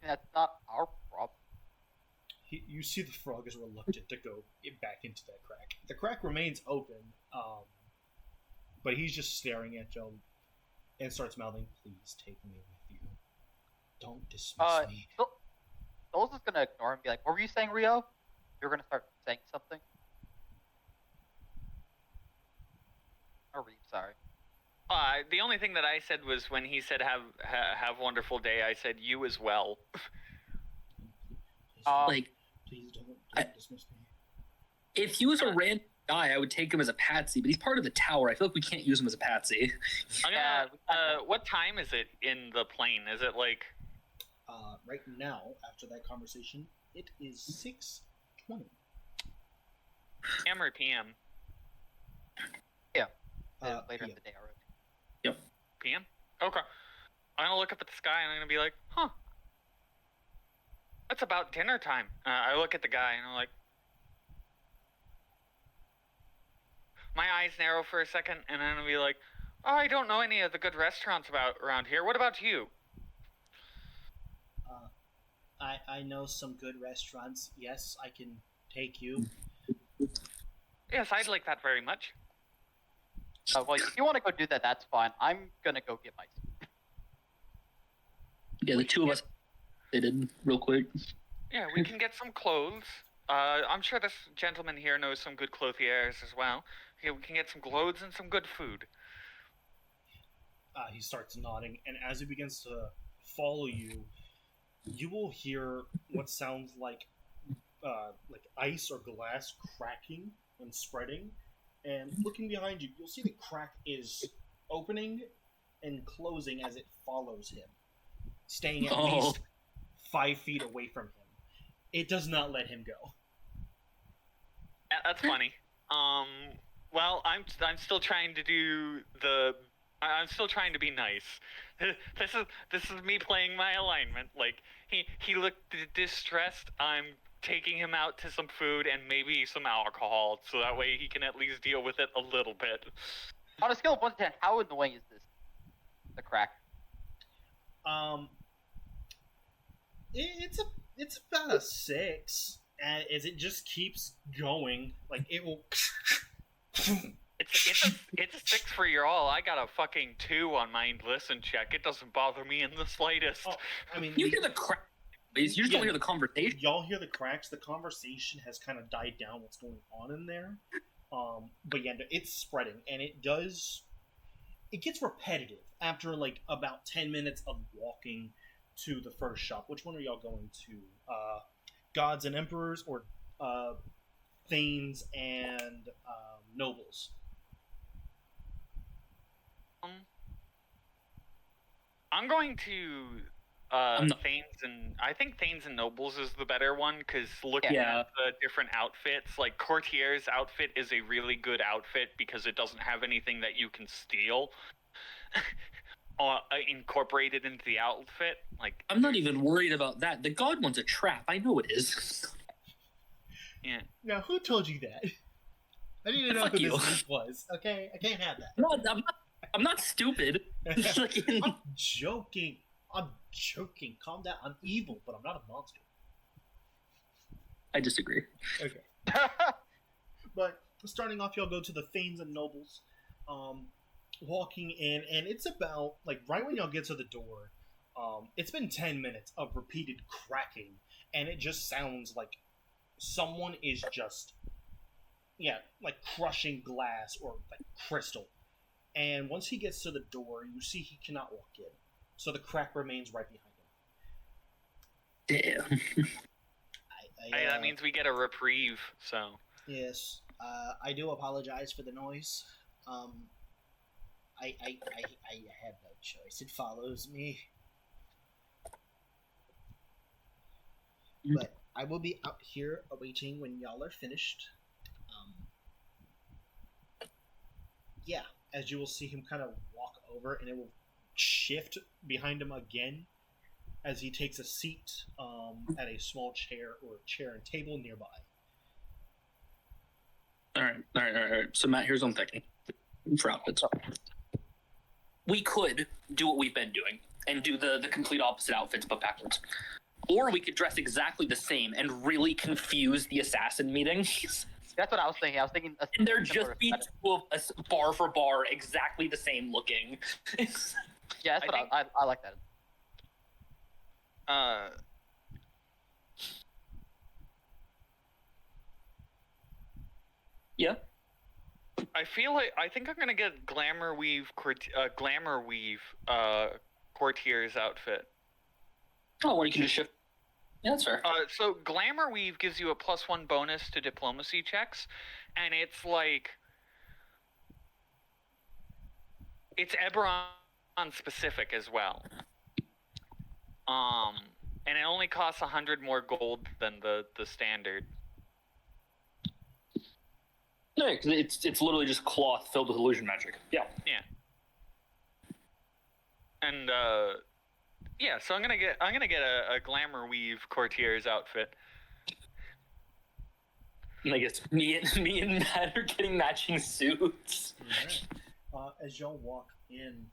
C: That's not our problem.
A: You see the frog is reluctant to go back into that crack. The crack remains open, but he's just staring at Joe and starts mouthing, "Please take me with you. Don't dismiss me."
C: Soul's just gonna ignore him and be like, "What were you saying, Rio? You're gonna start saying something?" Or Reeve, sorry.
D: The only thing that I said was when he said have a wonderful day, I said you as well.
A: Please don't dismiss me.
B: If he was a random guy, I would take him as a patsy, but he's part of the tower. I feel like we can't use him as a patsy.
D: What time is it in the plane? Is it like...
A: Right now, after that conversation, it is 6:20.
D: AM or PM?
C: Yeah. Later in
A: PM.
C: the day already.
B: Yep.
D: PM? Okay. I'm gonna look up at the sky and I'm gonna be like, huh. That's about dinner time. I look at the guy and I'm like... My eyes narrow for a second and I'm gonna be like, oh, I don't know any of the good restaurants around here. What about you?
A: I know some good restaurants. Yes, I can take you.
D: Yes, I'd like that very much.
C: Well, if you want to go do that, that's fine. I'm gonna go get my.
B: Yeah, the two of us did real quick.
D: Yeah, we can get some clothes. I'm sure this gentleman here knows some good clothiers as well. Yeah, we can get some clothes and some good food.
A: He starts nodding, and as he begins to follow you, you will hear what sounds like ice or glass cracking and spreading. And looking behind you, you'll see the crack is opening and closing as it follows him, staying at least 5 feet away from him. It does not let him go.
D: That's funny. Well, I'm still trying to do the. I'm still trying to be nice. This is me playing my alignment. Like he looked distressed. I'm taking him out to some food and maybe some alcohol, so that way he can at least deal with it a little bit.
C: On a scale of 1 to 10, how annoying is this? The crack.
A: It's about a 6, as it just keeps going. Like it will.
D: It's a 6 for your all. I got a fucking 2 on my listen check. It doesn't bother me in the slightest.
A: Oh, I mean,
B: You hear the crack. You just don't hear the conversation.
A: Y'all hear the cracks. The conversation has kind of died down. What's going on in there? But yeah, it's spreading, and it does. It gets repetitive after like about 10 minutes of walking to the first shop. Which one are y'all going to? Gods and Emperors, or Thanes and Nobles?
D: I'm going to Thanes and I think Thanes and Nobles is the better one, because looking at the different outfits, like Courtier's outfit is a really good outfit because it doesn't have anything that you can steal incorporated into the outfit. Like,
B: I'm not even worried about that. The god one's a trap. I know it is.
D: Yeah.
A: Now, who told you that? I didn't even know
B: Fuck
A: who
B: you.
A: this was. Okay, I can't have that.
B: No, I'm not stupid. Fucking-
A: I'm joking. I'm joking. Calm down. I'm evil, but I'm not a monster.
B: I disagree.
A: Okay. But starting off, y'all go to the Thanes and Nobles. Walking in, and it's about like right when y'all get to the door. It's been 10 minutes of repeated cracking, and it just sounds like someone is just, like crushing glass or like crystal. And once he gets to the door, you see he cannot walk in, so the crack remains right behind him.
B: Damn.
D: Hey, that means we get a reprieve. So
E: Yes, I do apologize for the noise. I have no choice. It follows me. But I will be out here awaiting when y'all are finished. Yeah,
A: As you will see him kind of walk over, and it will shift behind him again as he takes a seat at a small chair and table nearby.
B: All right. So Matt, here's what I'm thinking for outfits. We could do what we've been doing and do the complete opposite outfits but backwards, or we could dress exactly the same and really confuse the assassin meetings.
C: That's what I was thinking. I was thinking.
B: And there just be two of us, bar for bar, exactly the same looking.
C: Yeah, that's what I like that.
B: Yeah.
D: I think I'm gonna get Glamour Weave Courtier's outfit.
B: Oh, well, you can just shift. Yeah, that's fair.
D: So Glamour Weave gives you a +1 bonus to diplomacy checks, and it's like it's Eberron specific as well. And it only costs 100 more gold than the standard.
B: No, because it's literally just cloth filled with illusion magic. Yeah.
D: Yeah. And yeah, so I'm gonna get a Glamour Weave Courtier's outfit.
B: And I guess me and Matt are getting matching suits.
A: Alright. As y'all walk in,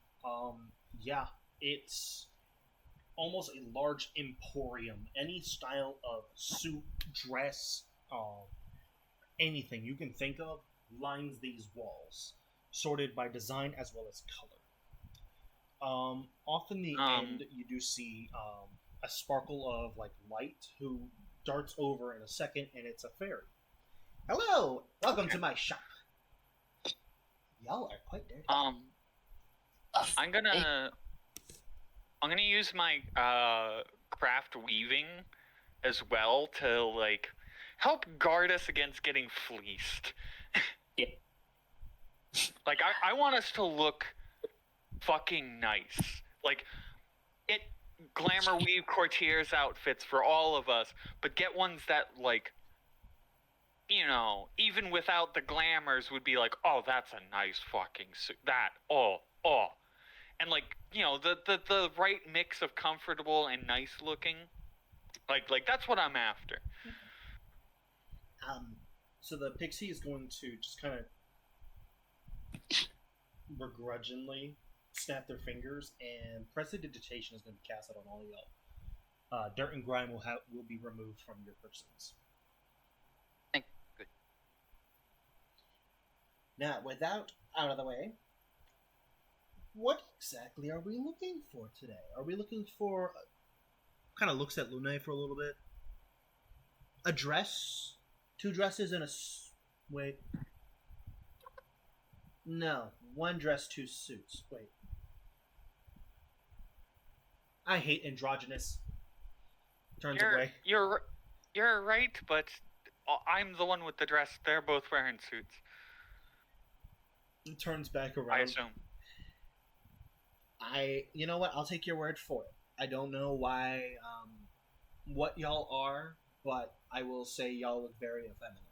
A: it's almost a large emporium. Any style of suit, dress, anything you can think of lines these walls, sorted by design as well as color. Off in the end, you do see a sparkle of like light who darts over in a second, and it's a fairy.
E: hello, welcome to my shop. Y'all are quite dirty.
D: I'm gonna use my craft weaving as well to like help guard us against getting fleeced.
B: Yeah.
D: Like I want us to look fucking nice. Like it glamour weave courtiers outfits for all of us, but get ones that like, you know, even without the glamours would be like, oh, that's a nice fucking suit. That, oh. And like, you know, the right mix of comfortable and nice looking. Like that's what I'm after.
A: So the pixie is going to just kind of begrudgingly snap their fingers, and prestidigitation is going to be casted on all y'all. Dirt and grime will be removed from your persons.
C: Good.
E: Now, with that out of the way, what exactly are we looking for today? Are we looking for...
A: Kind of looks at Lune for a little bit. A dress? 2 dresses and a... Wait. No. 1 dress, 2 suits. Wait. I hate androgynous. Turns away.
D: You're right, but I'm the one with the dress. They're both wearing suits.
A: He turns back
D: I
A: around.
D: assume.
A: You know what? I'll take your word for it. I don't know why, what y'all are, but I will say y'all look very effeminate.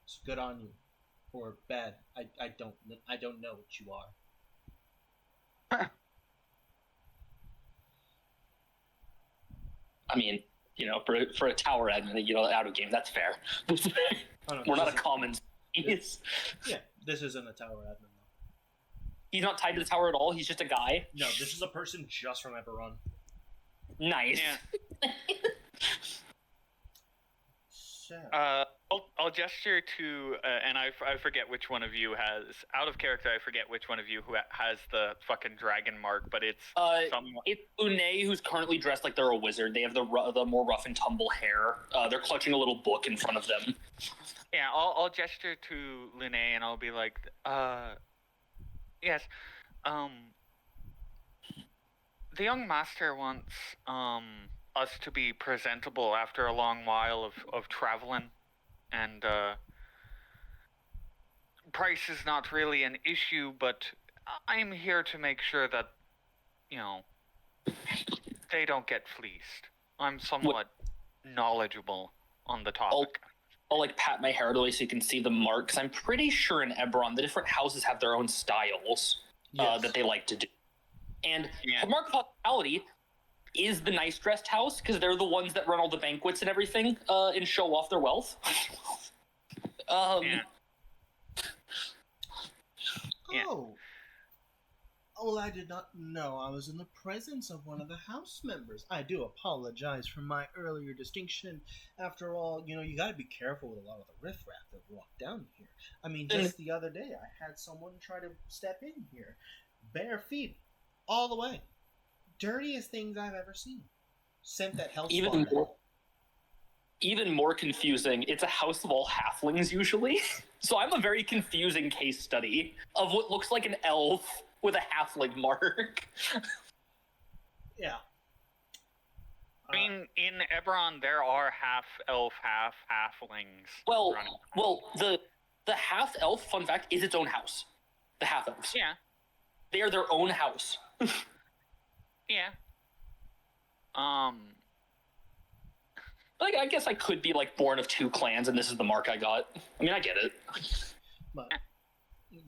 A: It's good on you, or bad. I don't know what you are.
B: I mean, you know, for a tower admin, you know, out of game, that's fair.
A: Oh, no,
B: We're
A: this
B: not a
A: isn't-
B: common. He's
A: Yeah, this isn't a tower admin though.
B: not tied to the tower at all. He's just a guy.
A: No, this is a person just from Eberron.
B: Nice.
D: Yeah.
A: So,
D: I'll gesture to, and I forget which one of you has, out of character, I forget which one of you who has the fucking dragon mark, but it's someone.
B: It's Une, who's currently dressed like they're a wizard. They have the more rough and tumble hair. They're clutching a little book in front of them.
D: Yeah, I'll gesture to Lune and I'll be like, yes, the young master wants, us to be presentable after a long while of traveling, and, price is not really an issue, but I'm here to make sure that, you know, they don't get fleeced. I'm somewhat knowledgeable on the topic.
B: I'll like pat my hair away so you can see the marks. I'm pretty sure in Eberron, the different houses have their own styles
A: yes.
B: that they like to do. And
D: Yeah.
B: the Mark of Hospitality is the nice dressed house because they're the ones that run all the banquets and everything and show off their wealth.
D: Yeah. Yeah.
A: Oh. Oh, I did not know I was in the presence of one of the house members. I do apologize for my earlier distinction. After all, you know, you gotta be careful with a lot of the riffraff that walk down here. I mean, just the other day, I had someone try to step in here. Bare feet. All the way. Dirtiest things I've ever seen. Sent that hell
B: Even more confusing, it's a house of all halflings usually. So I'm a very confusing case study of what looks like an elf with a halfling mark.
A: Yeah.
D: I mean, in Eberron, there are half elf, half halflings.
B: Well,
D: running.
B: the half elf, fun fact, is its own house. The half elves.
D: Yeah,
B: They are their own house.
D: yeah.
B: Like, I guess I could be like born of 2 clans, and this is the mark I got. I mean, I get it.
A: But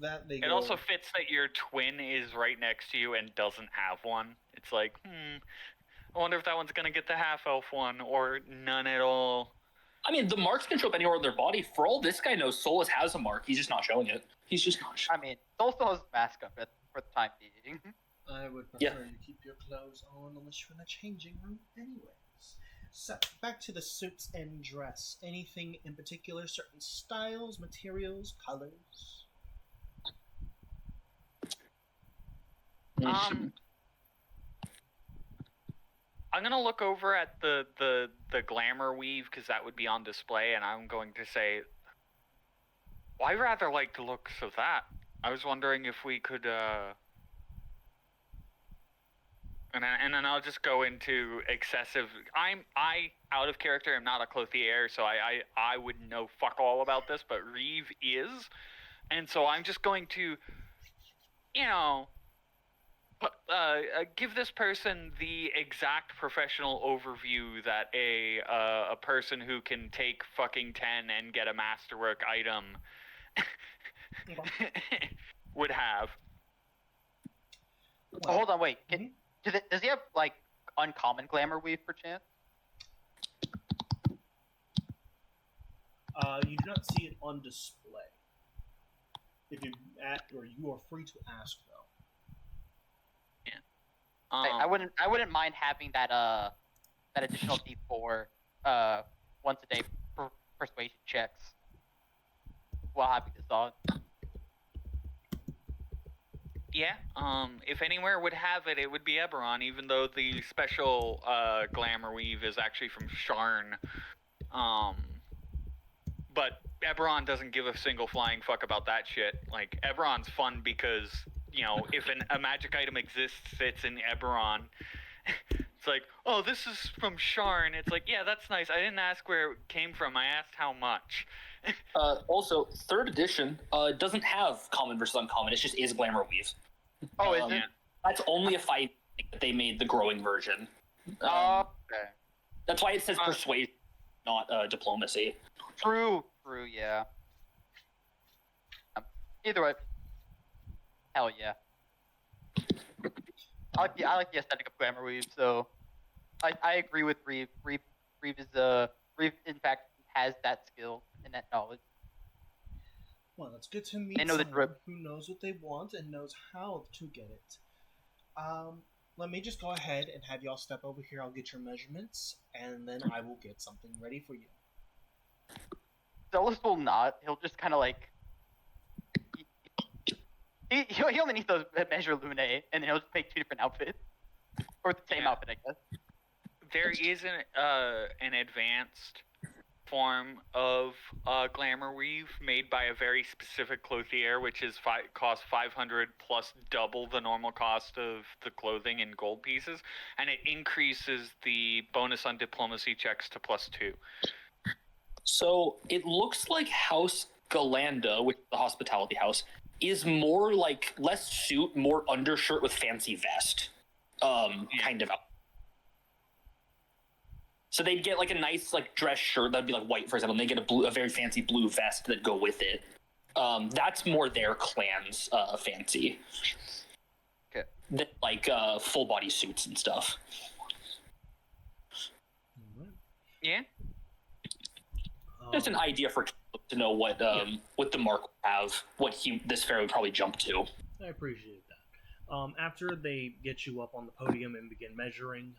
A: that they
D: It
A: go,
D: also fits that your twin is right next to you and doesn't have one. It's like, I wonder if that one's gonna get the half elf one or none at all.
B: I mean, the marks can show up anywhere on their body. For all this guy knows, Solus has a mark. He's just not showing it. He's just not showing
C: I mean, also has a mask up for the time being.
A: I would prefer
B: Yeah.
A: you keep your clothes on unless you're in the changing room anyways. So, back to the suits and dress. Anything in particular? Certain styles, materials, colors?
D: I'm gonna look over at the glamour weave because that would be on display, and I'm going to say, well, I rather like the looks of that. I was wondering if we could and then I'll just go into excessive. I out of character. I'm not a clothier, so I would know fuck all about this, but Reeve is, and so I'm just going to, you know, give this person the exact professional overview that a person who can take fucking 10 and get a masterwork item would have.
C: Oh, hold on, wait.
A: Mhm.
C: Does he have like uncommon glamour weave perchance?
A: You do not see it on display. If you you are free to ask though.
C: I wouldn't mind having that that additional D4 once a day for persuasion checks while having this on.
D: Yeah. If anywhere would have it, it would be Eberron, even though the special glamour weave is actually from Sharn. But Eberron doesn't give a single flying fuck about that shit. Like, Eberron's fun because, you know, if a magic item exists, it's in Eberron. It's like, oh, this is from Sharn. It's like, yeah, that's nice. I didn't ask where it came from. I asked how much.
B: Also, third edition doesn't have common versus uncommon. It just is glamour weave.
C: Oh, is
B: Um,
C: it?
B: That's only a fight that they made the growing version.
C: Okay.
B: That's why it says persuasion, not diplomacy.
C: True, yeah. Either way, hell yeah. I like the aesthetic of glamour weave, so I agree with Reeve. Reeve in fact has that skill and that knowledge.
A: Well, that's good to meet
C: They know the
A: someone
C: drip.
A: who knows what they want and knows how to get it. Let me just go ahead and have y'all step over here. I'll get your measurements, and then I will get something ready for you.
C: Zealous will not. He'll just kind of like. He only needs to measure Lune, and then he'll just make two different outfits. Or the same outfit, I guess.
D: There is an advanced form of glamour weave made by a very specific clothier, which is cost 500 plus double the normal cost of the clothing in gold pieces, and it increases the bonus on diplomacy checks to +2.
B: So it looks like House Galanda, which is the hospitality house, is more like less suit, more undershirt with fancy vest. Kind of. So they'd get like a nice like dress shirt that'd be like white, for example, and they get a very fancy blue vest that go with it. That's more their clan's fancy.
C: Okay.
B: Than like full body suits and stuff.
D: Yeah.
B: Just an idea for Caleb to know what the mark would have, what this fair would probably jump to.
A: I appreciate that. After they get you up on the podium and begin measuring,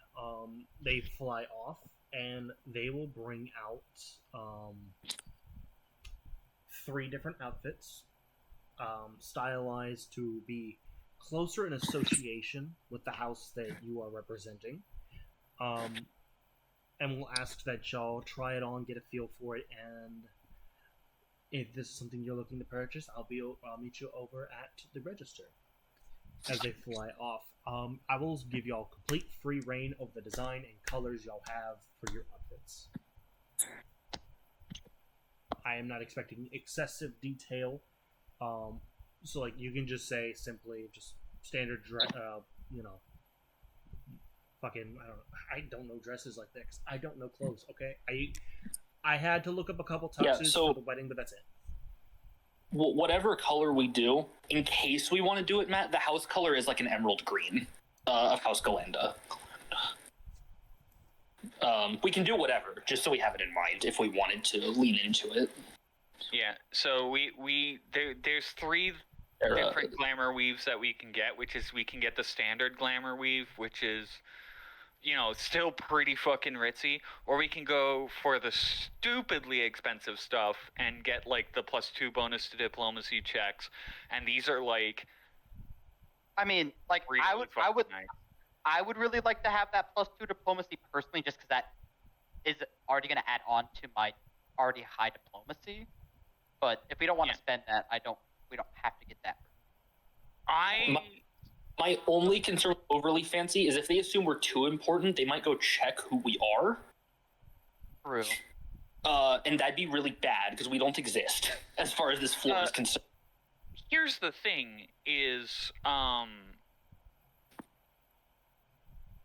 A: they fly off, and they will bring out 3 different outfits, stylized to be closer in association with the house that you are representing. And we'll ask that y'all try it on, get a feel for it, and if this is something you're looking to purchase, I'll meet you over at the register. As they fly off, I will give y'all complete free reign of the design and colors y'all have for your outfits. I am not expecting excessive detail, so like you can just say simply just standard dress, fucking I don't know dresses like this. I don't know clothes. Okay, I had to look up a couple tuxes for the wedding, but that's it.
B: Whatever color we do, in case we want to do it, Matt, the house color is like an emerald green of House Galanda. We can do whatever, just so we have it in mind if we wanted to lean into it.
D: Yeah. So there's 3 different glamour weaves that we can get, which is we can get the standard glamour weave, which is, you know, still pretty fucking ritzy, or we can go for the stupidly expensive stuff and get like the +2 bonus to diplomacy checks, and these are like,
C: I mean, like
D: really nice.
C: I would really like to have that +2 diplomacy personally, just because that is already going to add on to my already high diplomacy. But if we don't want to spend that, we don't have to get that.
B: My My only concern with overly fancy is if they assume we're too important, they might go check who we are.
C: True.
B: And that'd be really bad because we don't exist as far as this floor is concerned.
D: Here's the thing: is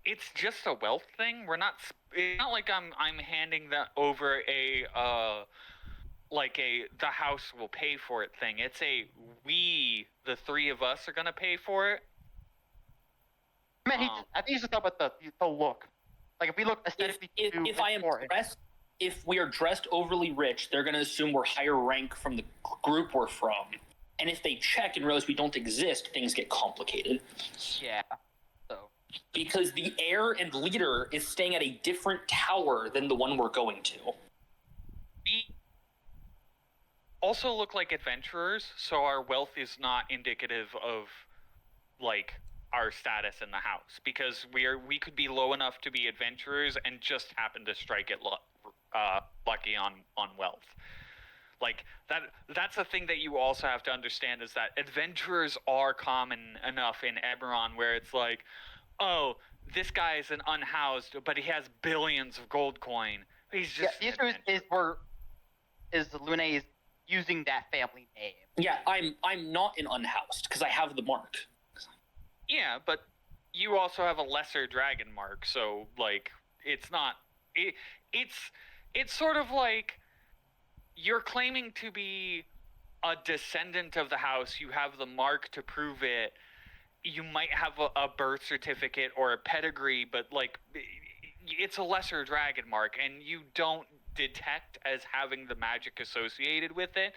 D: it's just a wealth thing. We're not. It's not like I'm handing that over a the house will pay for it thing. It's we, the three of us, are gonna pay for it.
C: I mean, I think he's just talking about the look. Like, if we look aesthetically
B: If I am dressed, if we are dressed overly rich, they're going to assume we're higher rank from the group we're from. And if they check and realize we don't exist, things get complicated.
C: Yeah. So.
B: Because the heir and leader is staying at a different tower than the one we're going to.
D: We also look like adventurers, so our wealth is not indicative of, like, our status in the house, because we could be low enough to be adventurers and just happen to strike it lucky on wealth. Like, that's a thing that you also have to understand, is that adventurers are common enough in Eberron where it's like, oh, this guy is an unhoused, but he has billions of gold coin. He's just
C: the issue is Lune is using that family name.
B: Yeah, I'm not an unhoused because I have the mark.
D: Yeah, but you also have a lesser dragon mark, so, like, it's not... It's sort of like you're claiming to be a descendant of the house. You have the mark to prove it. You might have a birth certificate or a pedigree, but, like, it's a lesser dragon mark, and you don't detect as having the magic associated with it.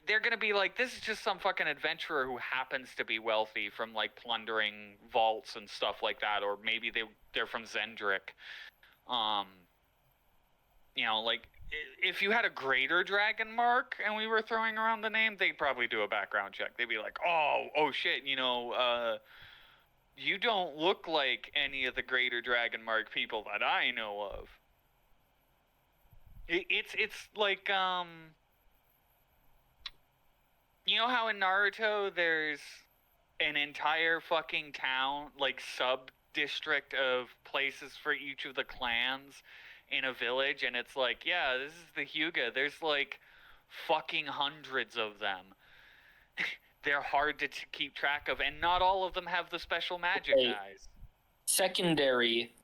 D: They're going to be like, this is just some fucking adventurer who happens to be wealthy from, like, plundering vaults and stuff like that, or maybe they're from Zendrick. You know, like, if you had a greater dragon mark and we were throwing around the name, they'd probably do a background check. They'd be like, oh shit, you know, you don't look like any of the greater dragon mark people that I know of. It's like, you know how in Naruto there's an entire fucking town, like, sub-district of places for each of the clans in a village, and it's like, yeah, this is the Hyuga. There's, like, fucking hundreds of them. They're hard to keep track of, and not all of them have the special magic guys.
B: Secondary,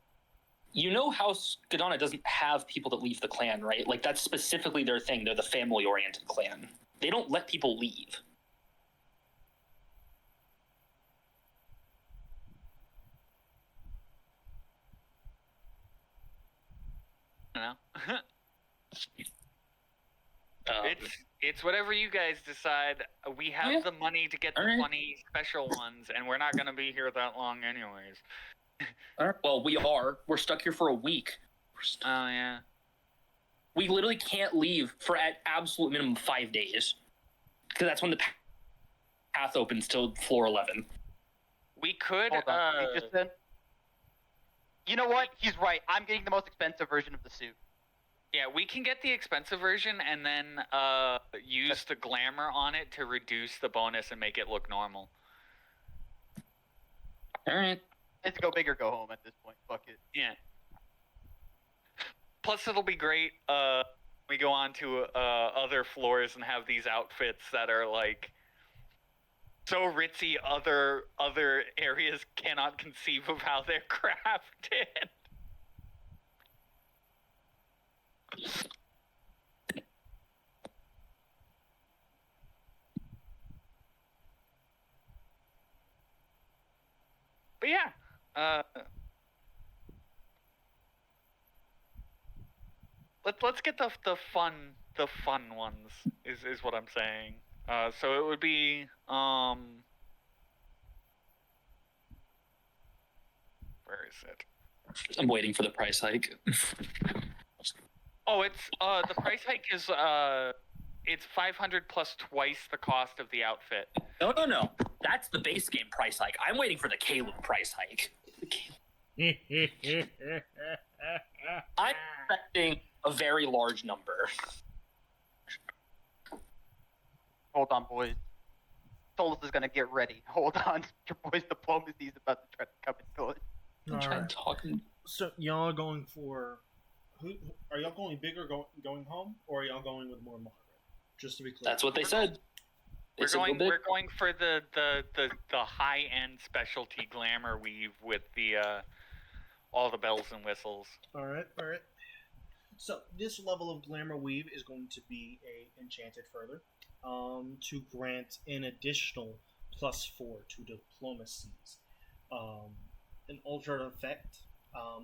B: you know House Gadana doesn't have people that leave the clan, right? Like, that's specifically their thing. They're the family-oriented clan. They don't let people leave.
D: You know? It's whatever you guys decide. We have the money to get the 20 special ones, and we're not going to be here that long anyways.
B: All right. Well, we are. We're stuck here for a week.
D: Oh, yeah.
B: We literally can't leave for at absolute minimum 5 days. Because that's when the path opens till floor 11.
D: We could...
C: Hold on. He just said... You know what? He's right. I'm getting the most expensive version of the suit.
D: Yeah, we can get the expensive version and then use the glamour on it to reduce the bonus and make it look normal.
B: All right.
C: It's go big or go home at this point. Fuck it.
D: Yeah. Plus, it'll be great. We go on to other floors and have these outfits that are like so ritzy. Other areas cannot conceive of how they're crafted. But yeah, let's get the fun ones is what I'm saying. So it would be where is it?
B: I'm waiting for the price hike.
D: Oh, it's the price hike is it's 500 plus twice the cost of the outfit.
B: No. That's the base game price hike. I'm waiting for the Caleb price hike. I'm expecting a very large number.
C: Hold on, boys. Solus is gonna get ready. Hold on, your boy's diplomacy is about to try to come and kill it.
B: I'm trying talking.
A: So y'all are going for are y'all going big or going home, or are y'all going with more moderate? Just to be clear.
B: That's what they said. They said go big.
D: We're going for the high end specialty glamour weave with the all the bells and whistles.
A: All right. So this level of glamour weave is going to be a enchanted further, to grant an additional +4 to diplomacies, an altered effect,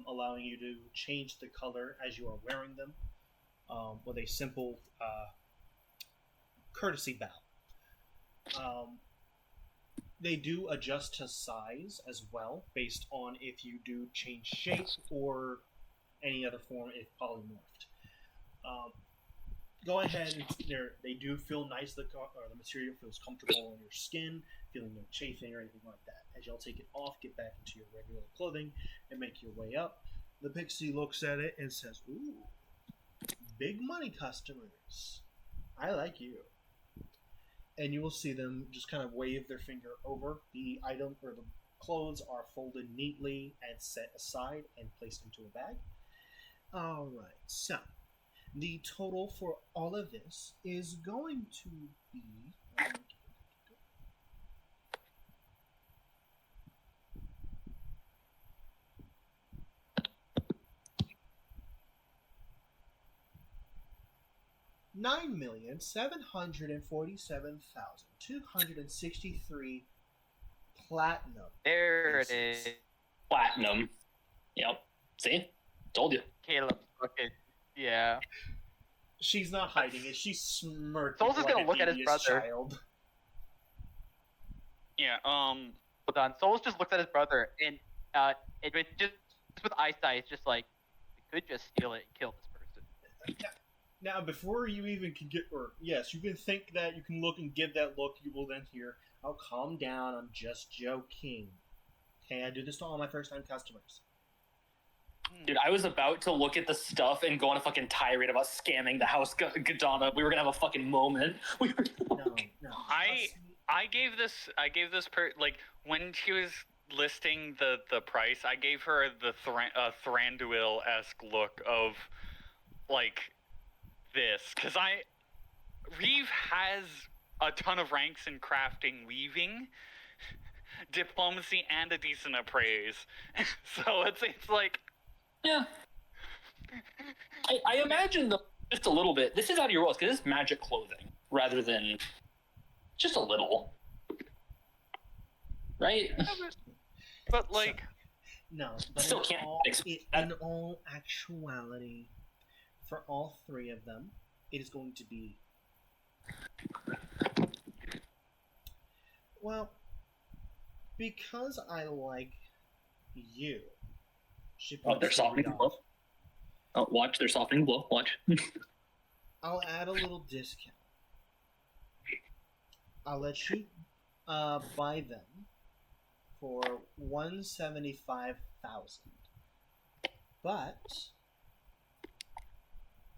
A: allowing you to change the color as you are wearing them, with a simple courtesy bow. They do adjust to size as well, based on if you do change shape or any other form if polymorphed. Go ahead and they do feel nice. The material feels comfortable on your skin, feeling no chafing or anything like that. As y'all take it off, get back into your regular clothing, and make your way up, the pixie looks at it and says, "Ooh, big money customers. I like you." And you will see them just kind of wave their finger over. The item or the clothes are folded neatly and set aside and placed into a bag. Alright, so the total for all of this is going to be $9,747,263 platinum.
C: There it is.
B: Platinum. Yep. See? Told you.
C: Caleb's fucking yeah.
A: She's not hiding it. She's smirking.
C: Solus is
A: like
C: gonna
A: a
C: look at his
A: devious
C: brother.
A: child.
D: Yeah.
C: Hold on. Solus just looks at his brother and just with eyesight, it's just like we could just steal it and kill this person.
A: Now, before you even can get, or yes, you can think that, you can look and give that look, you will then hear, "Oh, calm down, I'm just joking. Okay, I do this to all my first-time customers."
B: Dude, I was about to look at the stuff and go on a fucking tirade about scamming the house Gadana. We were gonna have a fucking moment. We were...
A: No.
D: I gave this like when she was listing the price, I gave her the Thranduil-esque look of like this, because Reeve has a ton of ranks in crafting, weaving, diplomacy, and a decent appraise. So it's like,
B: Yeah. I imagine just a little bit. This is out of your world because it's magic clothing rather than just a little, right?
D: but like,
A: No, but
B: Still can't expect
A: in all actuality, for all three of them, it is going to be, well, because I like you. She
B: Oh, they're
A: points to
B: softening the
A: Rudolph.
B: blow. Oh, watch, they're softening the blow. Watch.
A: I'll add a little discount. I'll let you buy them for 175,000. But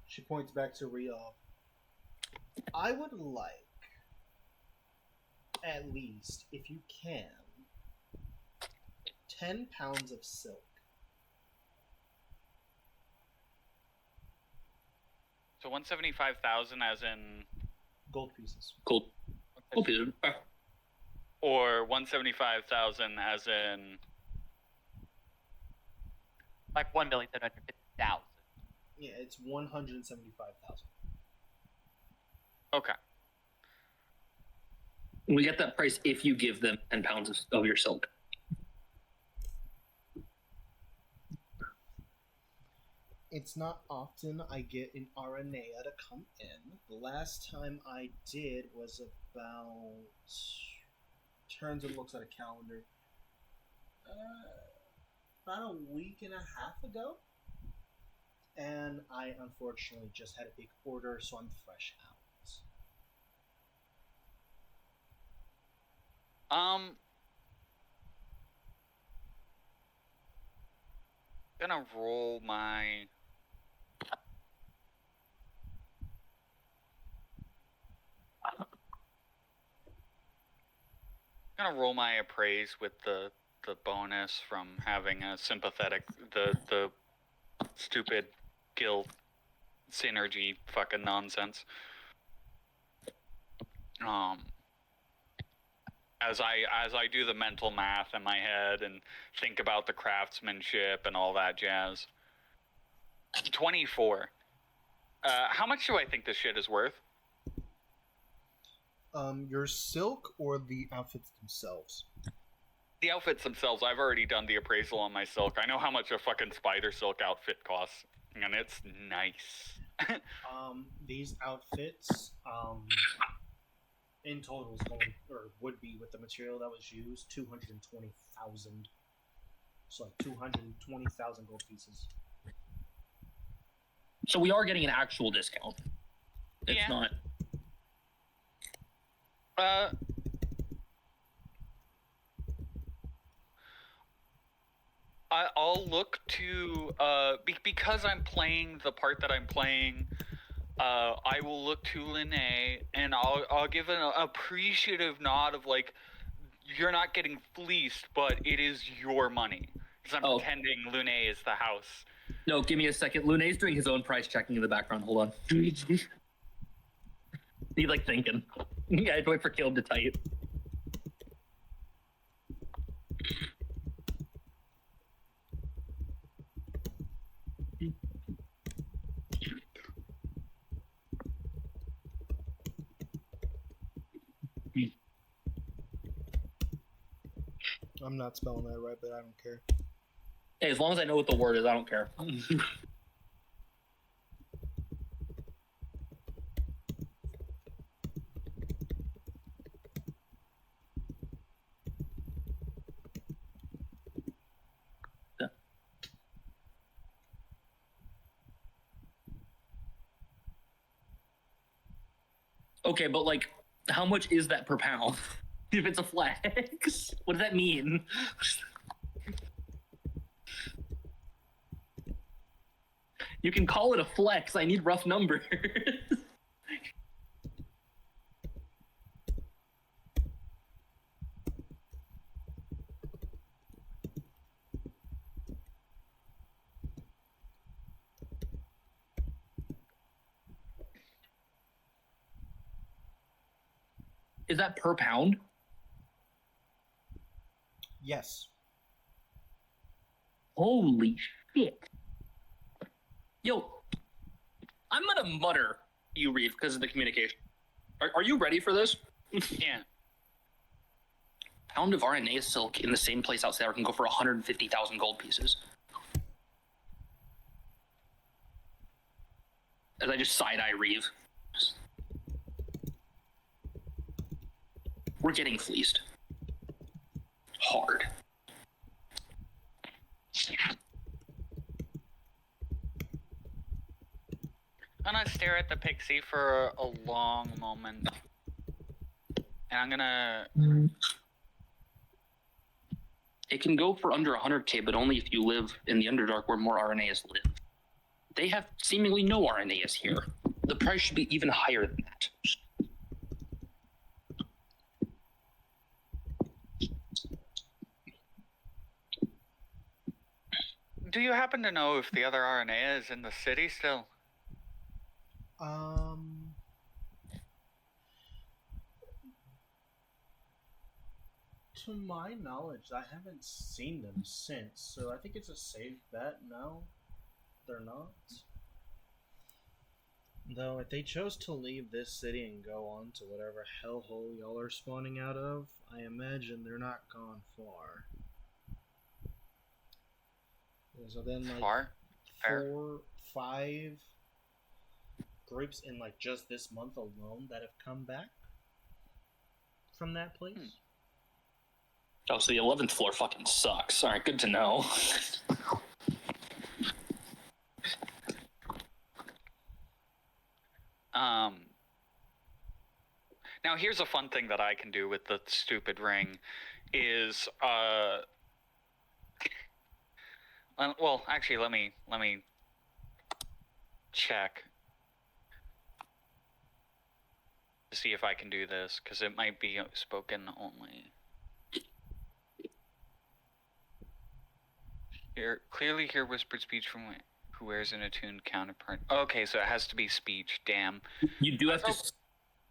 A: she points back to Rudolph. I would like, at least, if you can, 10 pounds of silk.
D: so 175,000 as in,
A: Gold pieces.
B: Cool. Cool.
D: or 175,000 as in.
C: Like 1,750,000.
A: Yeah, it's 175,000.
D: Okay.
B: We get that price if you give them 10 pounds of your silk.
A: It's not often I get an Aranea to come in. The last time I did was about... Turns and looks at a calendar. About a week and a half ago. And I unfortunately just had a big order, so I'm fresh out.
D: Gonna roll my. gonna roll my appraise with the bonus from having a sympathetic the stupid guild synergy fucking nonsense. As I do the mental math in my head and think about the craftsmanship and all that jazz. 24. How much do I think this shit is worth?
A: Your silk or the outfits themselves?
D: The outfits themselves, I've already done the appraisal on my silk. I know how much a fucking spider silk outfit costs, and it's nice.
A: These outfits, in total is going, or would be with the material that was used, 220,000. So like 220,000 gold pieces.
B: So we are getting an actual discount. It's
D: Yeah.
B: not.
D: I'll look to because I'm playing the part that I'm playing. I will look to Linnae and I'll give an appreciative nod of like, you're not getting fleeced, but it is your money because I'm pretending Linnae is the house.
B: No, give me a second. Lune's doing his own price checking in the background. Hold on. He's like thinking. Yeah, I'd wait for Caleb to type.
A: I'm not spelling that right, but I don't care.
B: Hey, as long as I know what the word is, I don't care. Okay, but like, how much is that per pound? If it's a flex, what does that mean? You can call it a flex. I need rough numbers. Is that per pound?
A: Yes.
B: Holy shit. Yo, I'm gonna mutter you, Reeve, because of the communication. Are you ready for this?
D: Yeah.
B: Pound of RNA silk in the same place outside there can go for 150,000 gold pieces. As I just side-eye Reeve. We're getting fleeced. Hard.
D: I'm gonna stare at the pixie for a long moment. And I'm gonna...
B: It can go for under 100k, but only if you live in the Underdark where more RNAs live. They have seemingly no RNAs here. The price should be even higher than that.
D: Do you happen to know if the other RNA is in the city still?
A: To my knowledge, I haven't seen them since, so I think it's a safe bet. No, they're not. Though, if they chose to leave this city and go on to whatever hellhole y'all are spawning out of, I imagine they're not gone far. Yeah, so then, like,
D: Far? Fair.
A: 4, 5 groups in, like, just this month alone that have come back from that place.
B: Oh, so the 11th floor fucking sucks. All right, good to know.
D: Now here's a fun thing that I can do with the stupid ring is well, actually let me check to see if I can do this, because it might be spoken only. Clearly hear whispered speech from who wears an attuned counterpart. Okay, so it has to be speech. Damn.
B: You do have
D: I
B: to.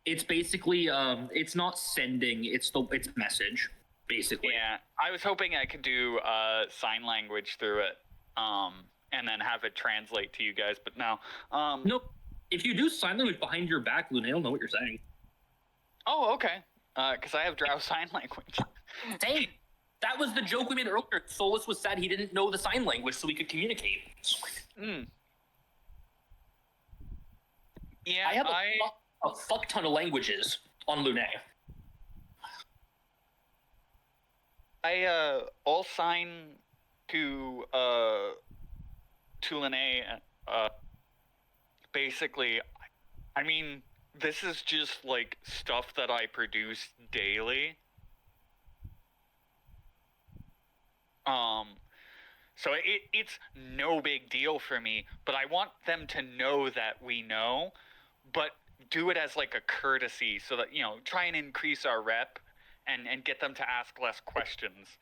B: It's basically it's not sending. It's message, basically.
D: Yeah, I was hoping I could do sign language through it, and then have it translate to you guys, but no.
B: Nope. If you do sign language behind your back, Luna, he'll know what you're saying.
D: Oh, okay. Because I have Drow sign language.
B: Dang. That was the joke we made earlier. Solus was sad he didn't know the sign language so we could communicate.
D: Yeah,
B: I have a fuck ton of languages on Lune.
D: I'll sign to Lene. Basically, I mean, this is just like stuff that I produce daily. So it's no big deal for me, but I want them to know that we know, but do it as like a courtesy so that, try and increase our rep and get them to ask less questions.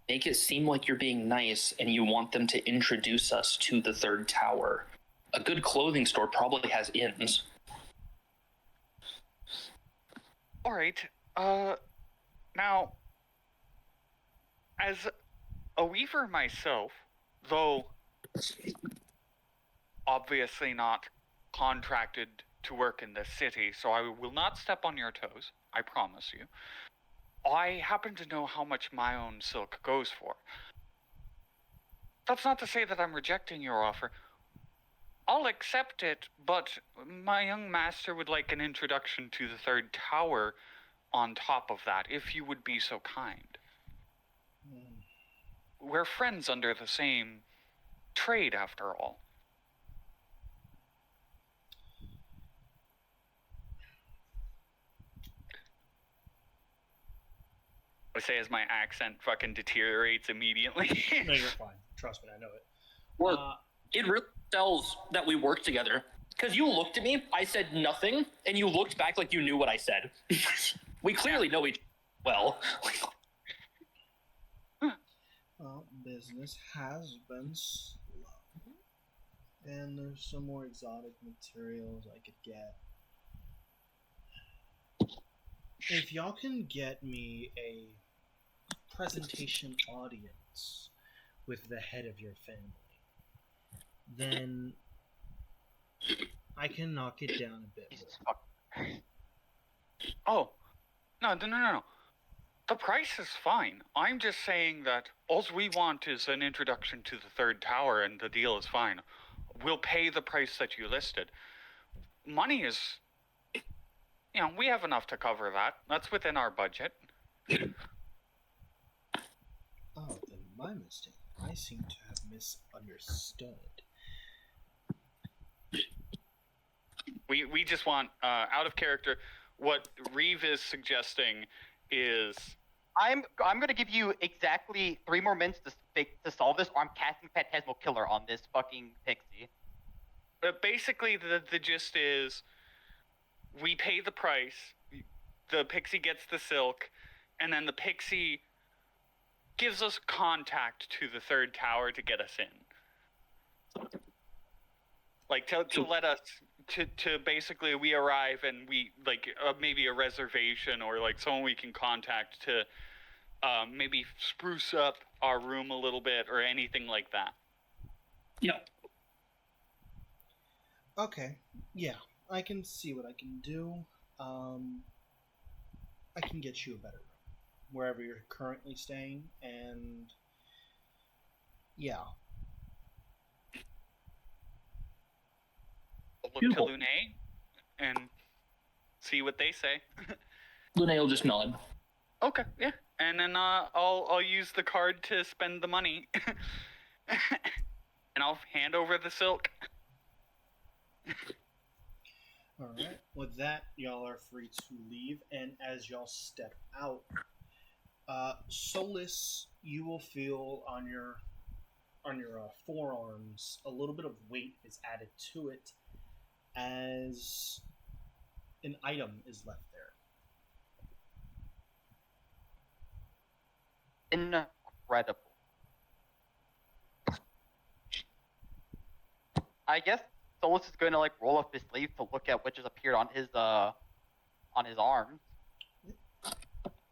B: Make it seem like you're being nice and you want them to introduce us to the third tower. A good clothing store probably has inns.
D: All right. Now, as a weaver myself, though obviously not contracted to work in this city, so I will not step on your toes, I promise you. I happen to know how much my own silk goes for. That's not to say that I'm rejecting your offer. I'll accept it, but my young master would like an introduction to the third tower on top of that, if you would be so kind. We're friends under the same trade, after all. I say as my accent fucking deteriorates immediately.
A: No, you're fine. Trust me, I know it.
B: Well, it really tells that we work together. Because you looked at me, I said nothing, and you looked back like you knew what I said. We clearly know each well.
E: Well, business has been slow. And there's some more exotic materials I could get. If y'all can get me a presentation audience with the head of your family, then I can knock it down a bit
C: Jesus
E: more.
C: fuck.
D: Oh, no. The price is fine. I'm just saying that all we want is an introduction to the third tower and the deal is fine. We'll pay the price that you listed. Money is... we have enough to cover that. That's within our budget.
E: Oh, then my mistake. I seem to have misunderstood.
D: We just want, out of character, what Reeve is suggesting is...
C: I'm gonna give you exactly 3 more minutes to solve this, or I'm casting Phantasmal Killer on this fucking pixie.
D: Basically, the gist is, we pay the price, the pixie gets the silk, and then the pixie gives us contact to the third tower to get us in. Like, to let us... To basically, we arrive and we, like, maybe a reservation or, like, someone we can contact to maybe spruce up our room a little bit or anything like that.
B: Yeah.
E: Okay, yeah, I can see what I can do. I can get you a better room, wherever you're currently staying, and yeah.
D: Look
B: Beautiful.
D: to Lune and see what they say.
B: Lune will just nod.
D: Okay, yeah. And then I'll use the card to spend the money. And I'll hand over the silk.
A: Alright, with that, y'all are free to leave, and as y'all step out, Solus, you will feel on your forearms a little bit of weight is added to it as an item is left there.
C: Incredible. I guess Solus is going to like roll up his sleeve to look at what just appeared on his arm.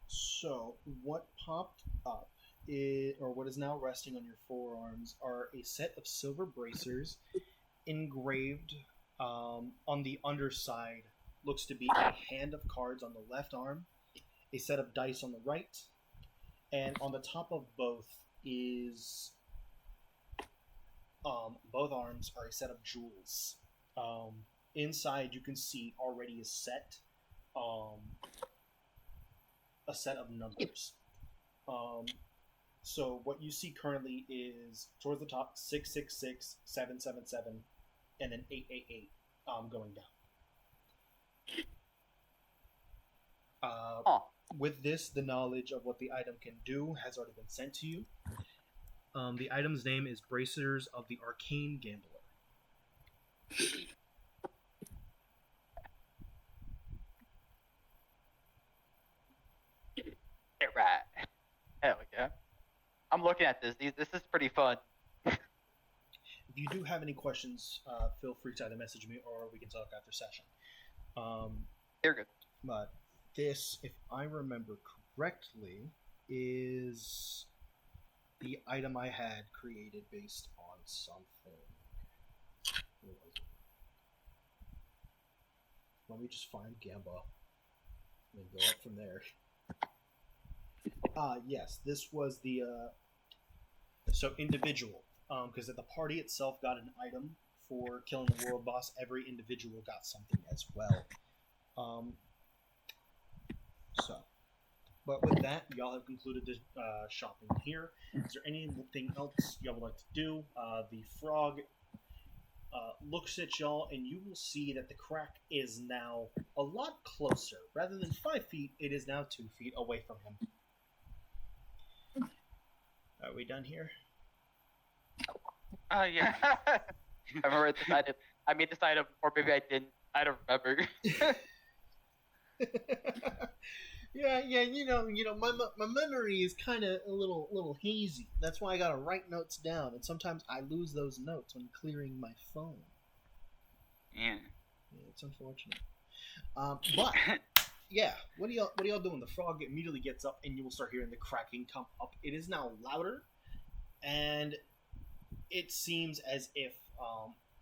A: So, what popped up is, or what is now resting on your forearms, are a set of silver bracers engraved on the underside. Looks to be a hand of cards on the left arm, a set of dice on the right, and on the top of both is both arms are a set of jewels. Inside, you can see already is set. A set of numbers. So what you see currently is towards the top 666, 777, and then 888 going down. With this, the knowledge of what the item can do has already been sent to you. The item's name is Bracers of the Arcane Gambler.
C: Right. Hell yeah. I'm looking at this. This is pretty fun.
A: If you do have any questions, feel free to either message me or we can talk after session.
C: They're good.
A: But this, if I remember correctly, is the item I had created based on something. Where was it? Let me just find Gamba and then go up from there. Yes, this was the so individual. Because at the party itself got an item for killing the world boss, every individual got something as well. But with that, y'all have concluded this shopping here. Is there anything else y'all would like to do? The frog looks at y'all, and you will see that the crack is now a lot closer. Rather than 5 feet, it is now 2 feet away from him. Are we done here?
D: Yeah.
C: I remember I made this item, or maybe I didn't. I don't remember.
A: yeah. You know, my memory is kind of a little hazy. That's why I gotta write notes down, and sometimes I lose those notes when clearing my phone.
D: Yeah.
A: Yeah, it's unfortunate. But yeah, what are y'all doing? The frog immediately gets up, and you will start hearing the cracking come up. It is now louder, and it seems as if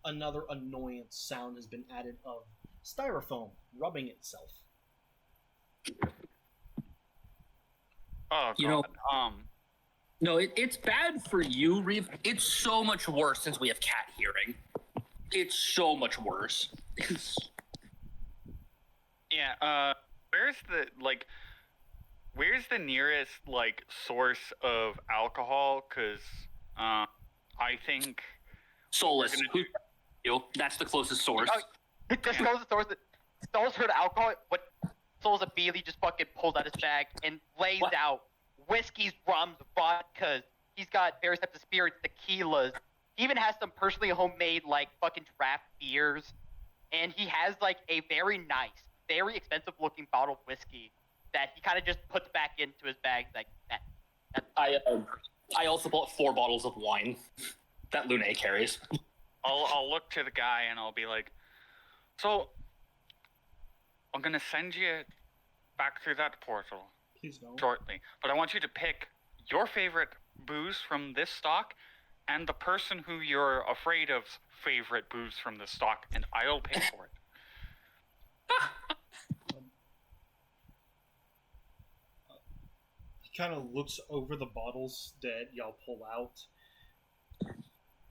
A: another annoyance sound has been added of styrofoam rubbing itself.
D: Oh, God.
B: You know- No, it's bad for you, Reeve. It's so much worse since we have cat hearing. It's so much worse.
D: Yeah, where's the nearest, like, source of alcohol? Because, I think...
B: Solus,
D: We're gonna
B: who you? That's the closest source.
C: Just goes to source. Souls heard alcohol. What Souls immediately just fucking pulls out his bag and lays
B: What?
C: out whiskeys, rums, vodkas. He's got various types of spirits, tequilas. He even has some personally homemade like fucking draft beers, and he has like a very nice, very expensive looking bottle of whiskey that he kind of just puts back into his bag like that.
B: I also bought 4 bottles of wine that Lune carries.
D: I'll look to the guy and I'll be like, so, I'm gonna send you back through that portal
A: Please don't.
D: shortly, but I want you to pick your favorite booze from this stock and the person who you're afraid of's favorite booze from this stock, and I'll pay for it.
A: He kind of looks over the bottles that y'all pull out,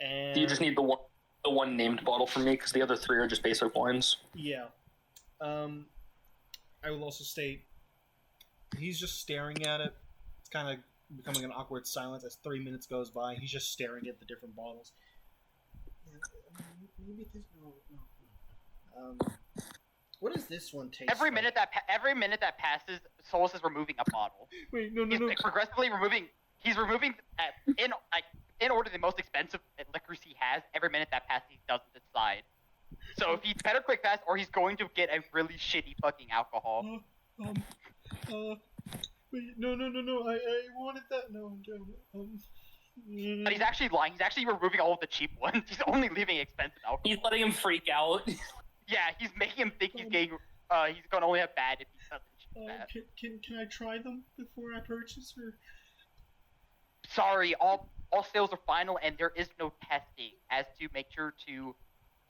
A: and
B: You just need the one named bottle for me because the other 3 are just basic wines.
A: yeah. I will also state he's just staring at it. It's kind of becoming an awkward silence as 3 minutes goes by. He's just staring at the different bottles. Maybe this no. What does this one taste?
C: Every
A: like?
C: minute that passes, Solus is removing a bottle.
A: Wait, no.
C: He's like, progressively removing. He's removing in order the most expensive liquors he has. Every minute that passes, he doesn't decide. So if he's better quick fast, or he's going to get a really shitty fucking alcohol.
A: Wait, no. I wanted that. No,
C: But he's actually lying. He's actually removing all of the cheap ones. He's only leaving expensive alcohol.
B: He's letting him freak out.
C: Yeah, he's making him think he's getting. He's gonna only have bad if he doesn't choose bad.
A: Can I try them before I purchase her?
C: Sorry, all sales are final, and there is no testing as to make sure to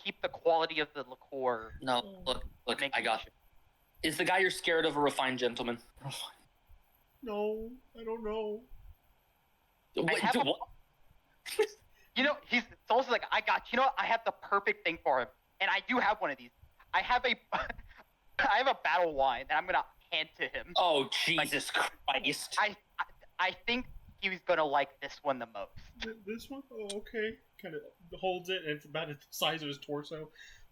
C: keep the quality of the liqueur.
B: No, look,
C: making
B: I got
C: sure.
B: you. Is the guy you're scared of a refined gentleman?
A: No, I don't know.
B: What?
C: have a-
B: what?
C: You know, it's also like, I got, you know what, I have the perfect thing for him. And I do have one of these. I have a I have a battle wine that I'm gonna hand to him.
B: Oh, Jesus Christ.
C: I think he was gonna like this one the most.
A: This one? Oh, okay. Kind of holds it, and it's about the size of his torso.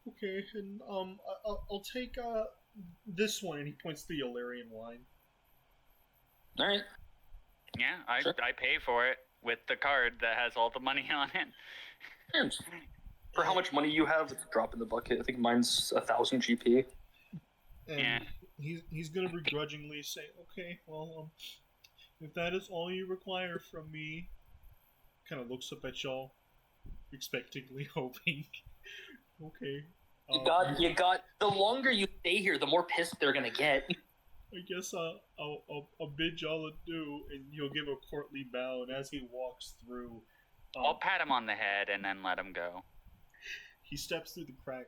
A: Okay, and I'll take this one, and he points to the Illyrian wine.
B: All right.
D: Yeah,
B: Sure.
D: I pay for it with the card that has all the money on it.
B: Cheers. For how much money you have, it's a drop in the bucket. I think mine's 1,000 GP.
A: And
D: Yeah.
A: he's gonna begrudgingly say, "Okay, well, if that is all you require from me," kind of looks up at y'all, expectantly hoping. Okay.
B: You got. The longer you stay here, the more pissed they're gonna get.
A: I guess I'll bid y'all adieu, and he'll give a courtly bow. And as he walks through,
D: I'll pat him on the head and then let him go.
A: he steps through the crack,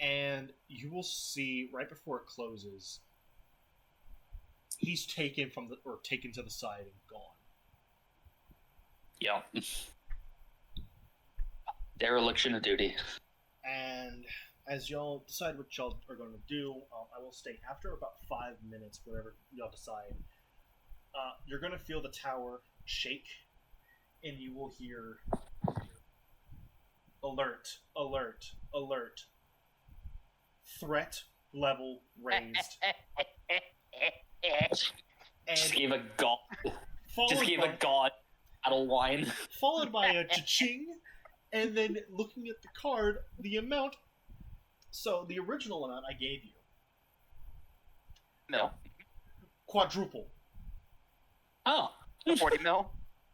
A: and you will see right before it closes, he's taken to the side and gone.
B: Yeah. Dereliction of duty.
A: And as y'all decide what y'all are going to do, I will stay after about 5 minutes, whatever y'all decide. You're going to feel the tower shake, and you will hear alert, alert, alert. Threat level raised.
B: Just
A: And
B: gave a god. Just gave a god battle wine.
A: followed by a cha-ching, and then looking at the card, the amount. So the original amount I gave you,
C: Mil.
A: quadruple.
B: Oh,
C: 40 mil.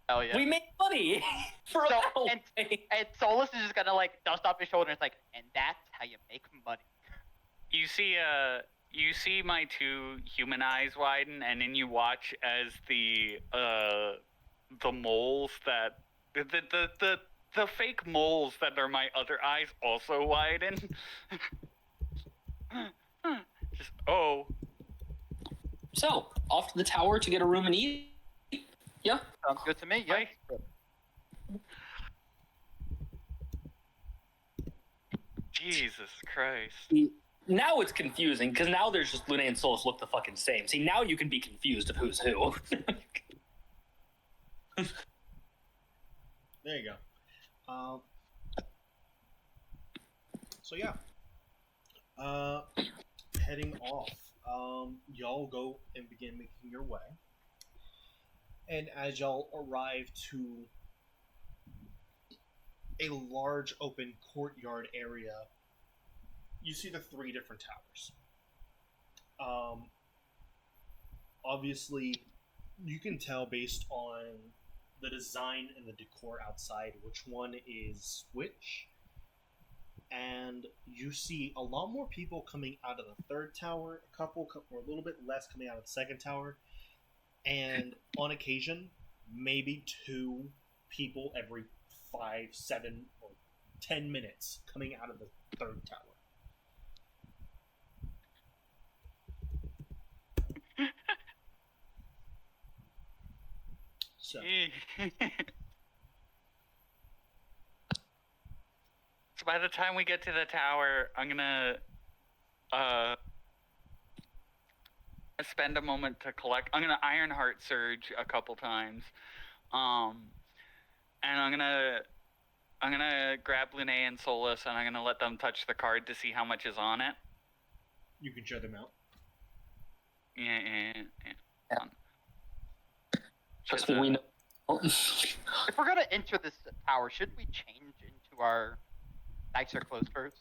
C: Hell yeah.
B: we made money for a
C: So,
B: battle
C: and-
B: wine.
C: And Solus is just gonna like dust off his shoulder. And it's like, and that's how you make money.
D: You see my two human eyes widen, and then you watch as the moles that the fake moles that are my other eyes also widen. Just
B: So, off to the tower to get a room and eat. Yeah.
C: Sounds good to me. Yeah.
D: Right. Jesus Christ.
B: Now it's confusing because now there's just Luna and Solus look the fucking same. See, now you can be confused of who's who.
A: There you go. So yeah. Heading off. Y'all go and begin making your way. And as y'all arrive to a large open courtyard area, you see the 3 different towers. Obviously, you can tell based on the design and the decor outside which one is which. And you see a lot more people coming out of the 3rd tower, or a little bit less coming out of the 2nd tower, and on occasion, maybe 2 people every 5, 7, or 10 minutes coming out of the 3rd tower. So,
D: So by the time we get to the tower, I'm gonna spend a moment to collect. I'm gonna Ironheart Surge a couple times, and I'm gonna grab Lune and Solus, and I'm gonna let them touch the card to see how much is on it.
A: you can share them out.
D: Yeah.
B: Just when we know.
C: If we're gonna enter this tower, shouldn't we change into our nicer clothes first?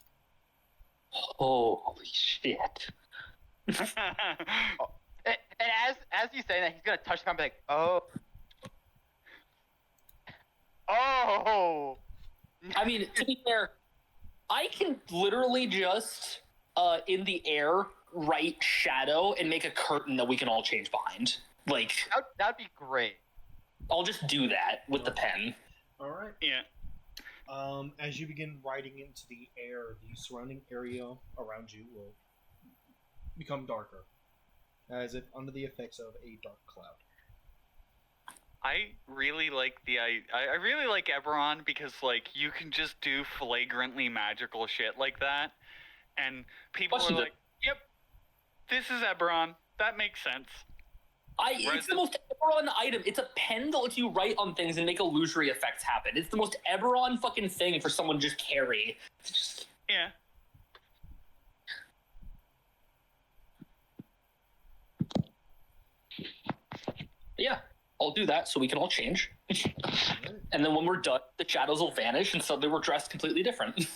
B: Holy shit.
C: And as he's saying that, he's gonna touch the card and be like, oh. No.
B: I mean, to be fair, I can literally just in the air write shadow and make a curtain that we can all change behind. Like,
C: That'd be great.
B: I'll just do that with the pen.
A: All right.
D: Yeah.
A: As you begin riding into the air, the surrounding area around you will become darker, as if under the effects of a dark cloud.
D: I really like I really like Eberron because like you can just do flagrantly magical shit like that, and people
B: Plus
D: are
B: you
D: like, "Yep, this is Eberron. That makes sense."
B: It's the most Eberron item. It's a pen that lets you write on things and make illusory effects happen. It's the most Eberron fucking thing for someone to just carry. It's just,
D: Yeah.
B: yeah, I'll do that so we can all change. And then when we're done, the shadows will vanish and suddenly we're dressed completely different.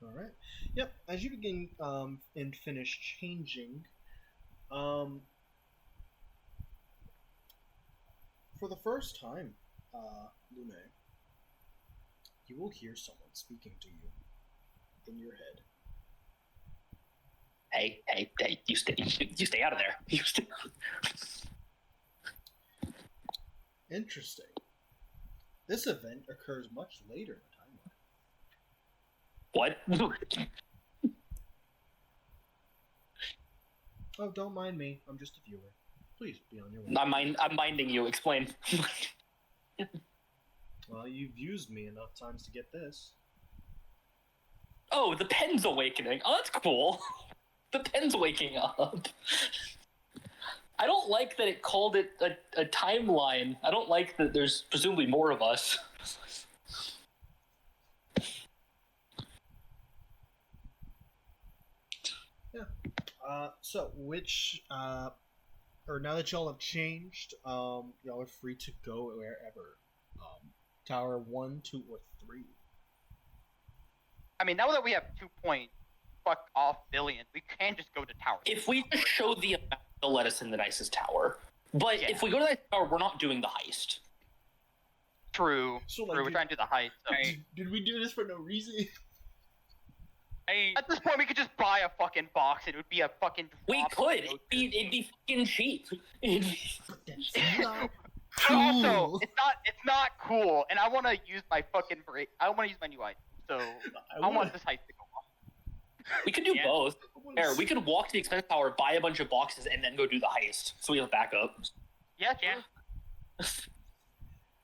A: All right. Yep. As you begin and finish changing, for the first time, Lune, you will hear someone speaking to you in your head.
B: Hey, you stay out of there. You stay.
A: Interesting. This event occurs much later in the timeline.
B: What?
A: Oh, don't mind me. I'm just a viewer. Please be on your way.
B: I'm minding you. Explain.
A: Well, you've used me enough times to get this.
B: Oh, the pen's awakening. Oh, that's cool. The pen's waking up. I don't like that it called it a timeline. I don't like that there's presumably more of us.
A: So, now that y'all have changed, y'all are free to go wherever. Tower 1, 2, or 3.
C: I mean, now that we have 2 fuck off billion, we can just go to tower.
B: If we just show the amount, they'll let us in the nicest tower. But
C: Yeah.
B: if we go to that tower, we're not doing the heist.
C: True.
A: So, like,
C: True. We're trying to do the heist. So.
A: Did we do this for no reason?
C: At this point, we could just buy a fucking box. And it would be a fucking.
B: We
C: drop
B: could.
C: of
B: It'd be fucking cheap.
A: That's not
C: But also,
A: cool.
C: it's not cool, and I want to use my fucking break. I want to use my new item, so I want this heist to go off.
B: We could do
D: Yeah.
B: both. We could walk to the expense tower, buy a bunch of boxes, and then go do the heist. So we have backup.
C: Yeah,
D: Yeah.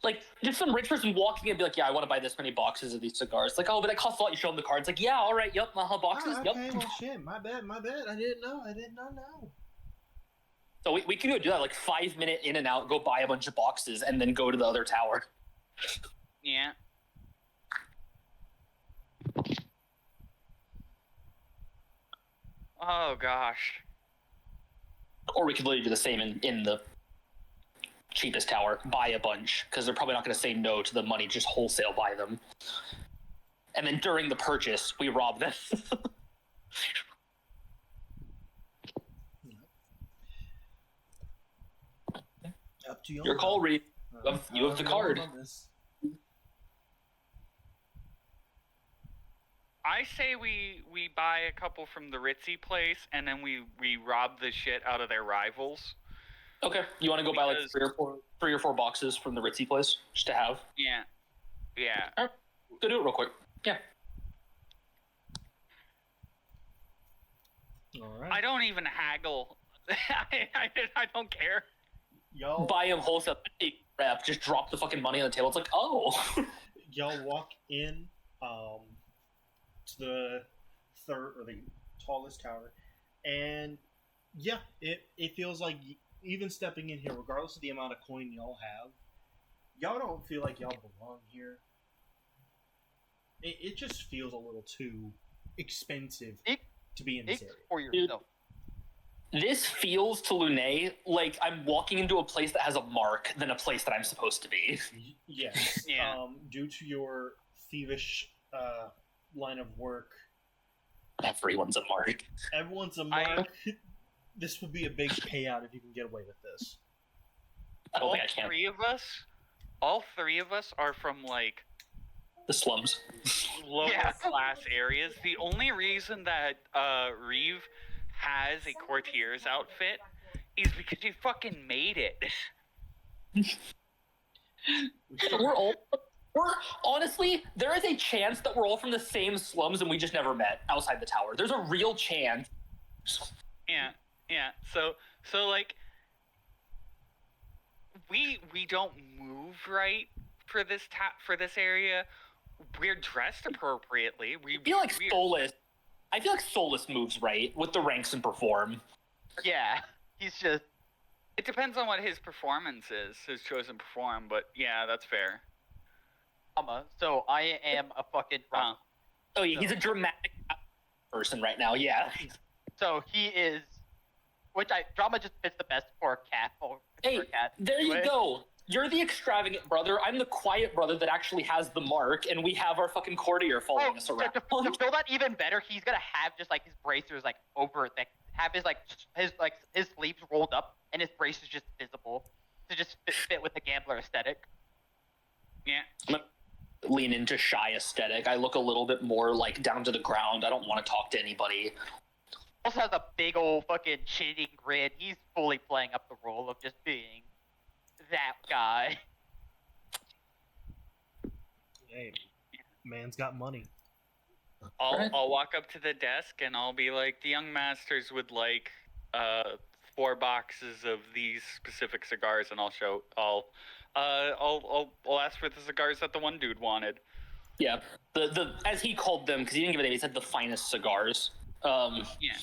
B: Like, just some rich person walking in and be like, yeah, I want to buy this many boxes of these cigars. Like, oh, but that costs a lot. You show them the cards. Like, yeah, all right, yep, boxes,
A: Ah,
B: yep.
A: okay, well, shit, my bad. I did not know.
B: So we can go do that, like 5-minute in and out, go buy a bunch of boxes, and then go to the other tower.
D: Yeah. Oh gosh.
B: Or we could literally do the same in the cheapest tower, buy a bunch, because they're probably not going to say no to the money, just wholesale buy them. And then during the purchase, we rob them.
A: Up to y'all.
B: Your call, Reed. You have the card.
A: on this.
D: I say we buy a couple from the Ritzy place and then we rob the shit out of their rivals.
B: Okay, you want to go buy like
D: Because-
B: three or four boxes from the Ritzy place, just to have?
D: Yeah. Yeah.
B: Go do it real quick. Yeah.
A: All
D: I
A: right.
D: don't even haggle. I don't care.
A: Y'all
B: Buy them wholesale. Rep, just drop the fucking money on the table. It's like, oh.
A: y'all walk in to the third or the tallest tower, and yeah, it feels like even stepping in here, regardless of the amount of coin y'all have, y'all don't feel like y'all belong here. It just feels a little too expensive to be in this
C: Think
A: area.
C: for yourself.
B: This feels to Lune like I'm walking into a place that has a mark than a place that I'm supposed to be.
A: Yes.
D: Yeah.
A: Due to your thievish line of work,
B: Everyone's a mark.
A: everyone's a mark. This would be a big payout if you can get away with this.
B: I don't
D: All
B: think I can.
D: three of us, all three of us are from like
B: The slums.
D: lower
C: Yeah.
D: class areas. The only reason that Reeve has a courtier's outfit is because he fucking made it.
B: We're honestly, there is a chance that we're all from the same slums and we just never met outside the tower. There's a real chance.
D: Yeah. So like we don't move right for this area. We're dressed appropriately.
B: I feel like Solus moves right with the ranks and perform.
C: Yeah, he's just.
D: It depends on what his performance is, his chosen perform, but yeah, that's fair.
C: So I am a fucking drama.
B: Oh yeah, he's a dramatic person right now. Yeah.
C: So he is, drama just fits the best for a cat.
B: Hey,
C: for a cat
B: there you
C: anyway.
B: go. You're the extravagant brother. I'm the quiet brother that actually has the mark, and we have our fucking courtier following us around.
C: To feel that even better, he's gonna have just like his bracers like over that have his sleeves rolled up and his bracers just visible to just fit with the gambler aesthetic.
D: Yeah.
B: I'm gonna lean into shy aesthetic. I look a little bit more like down to the ground. I don't want to talk to anybody.
C: Also has a big old fucking shitty grin. He's fully playing up the role of just being that guy.
A: Hey, man's got money.
D: I'll walk up to the desk and I'll be like, the young masters would like 4 boxes of these specific cigars, and I'll ask for the cigars that the one dude wanted.
B: Yeah, the as he called them, because he didn't give a name. He said the finest cigars.
D: Yeah.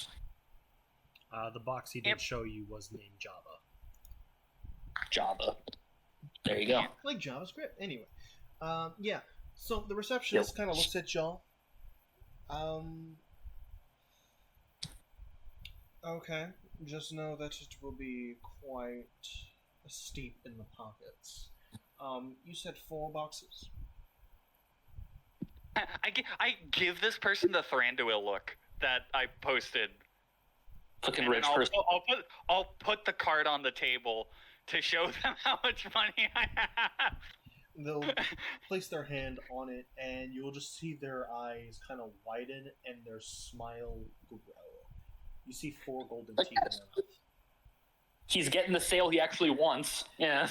A: The box he did show you was named Java.
B: Java. There you go.
A: Like JavaScript. Anyway, yeah. So the receptionist kind of looks at y'all. Okay. Just know that it will be quite steep in the pockets. You said 4 boxes.
D: I give this person the Thranduil look that I posted.
B: Fucking
D: And
B: rich
D: then
B: person.
D: I'll put the card on the table to show them how much money I have.
A: They'll place their hand on it, and you'll just see their eyes kind of widen and their smile grow. You see 4 golden teeth in their mouth.
B: He's getting the sale he actually wants. Yeah.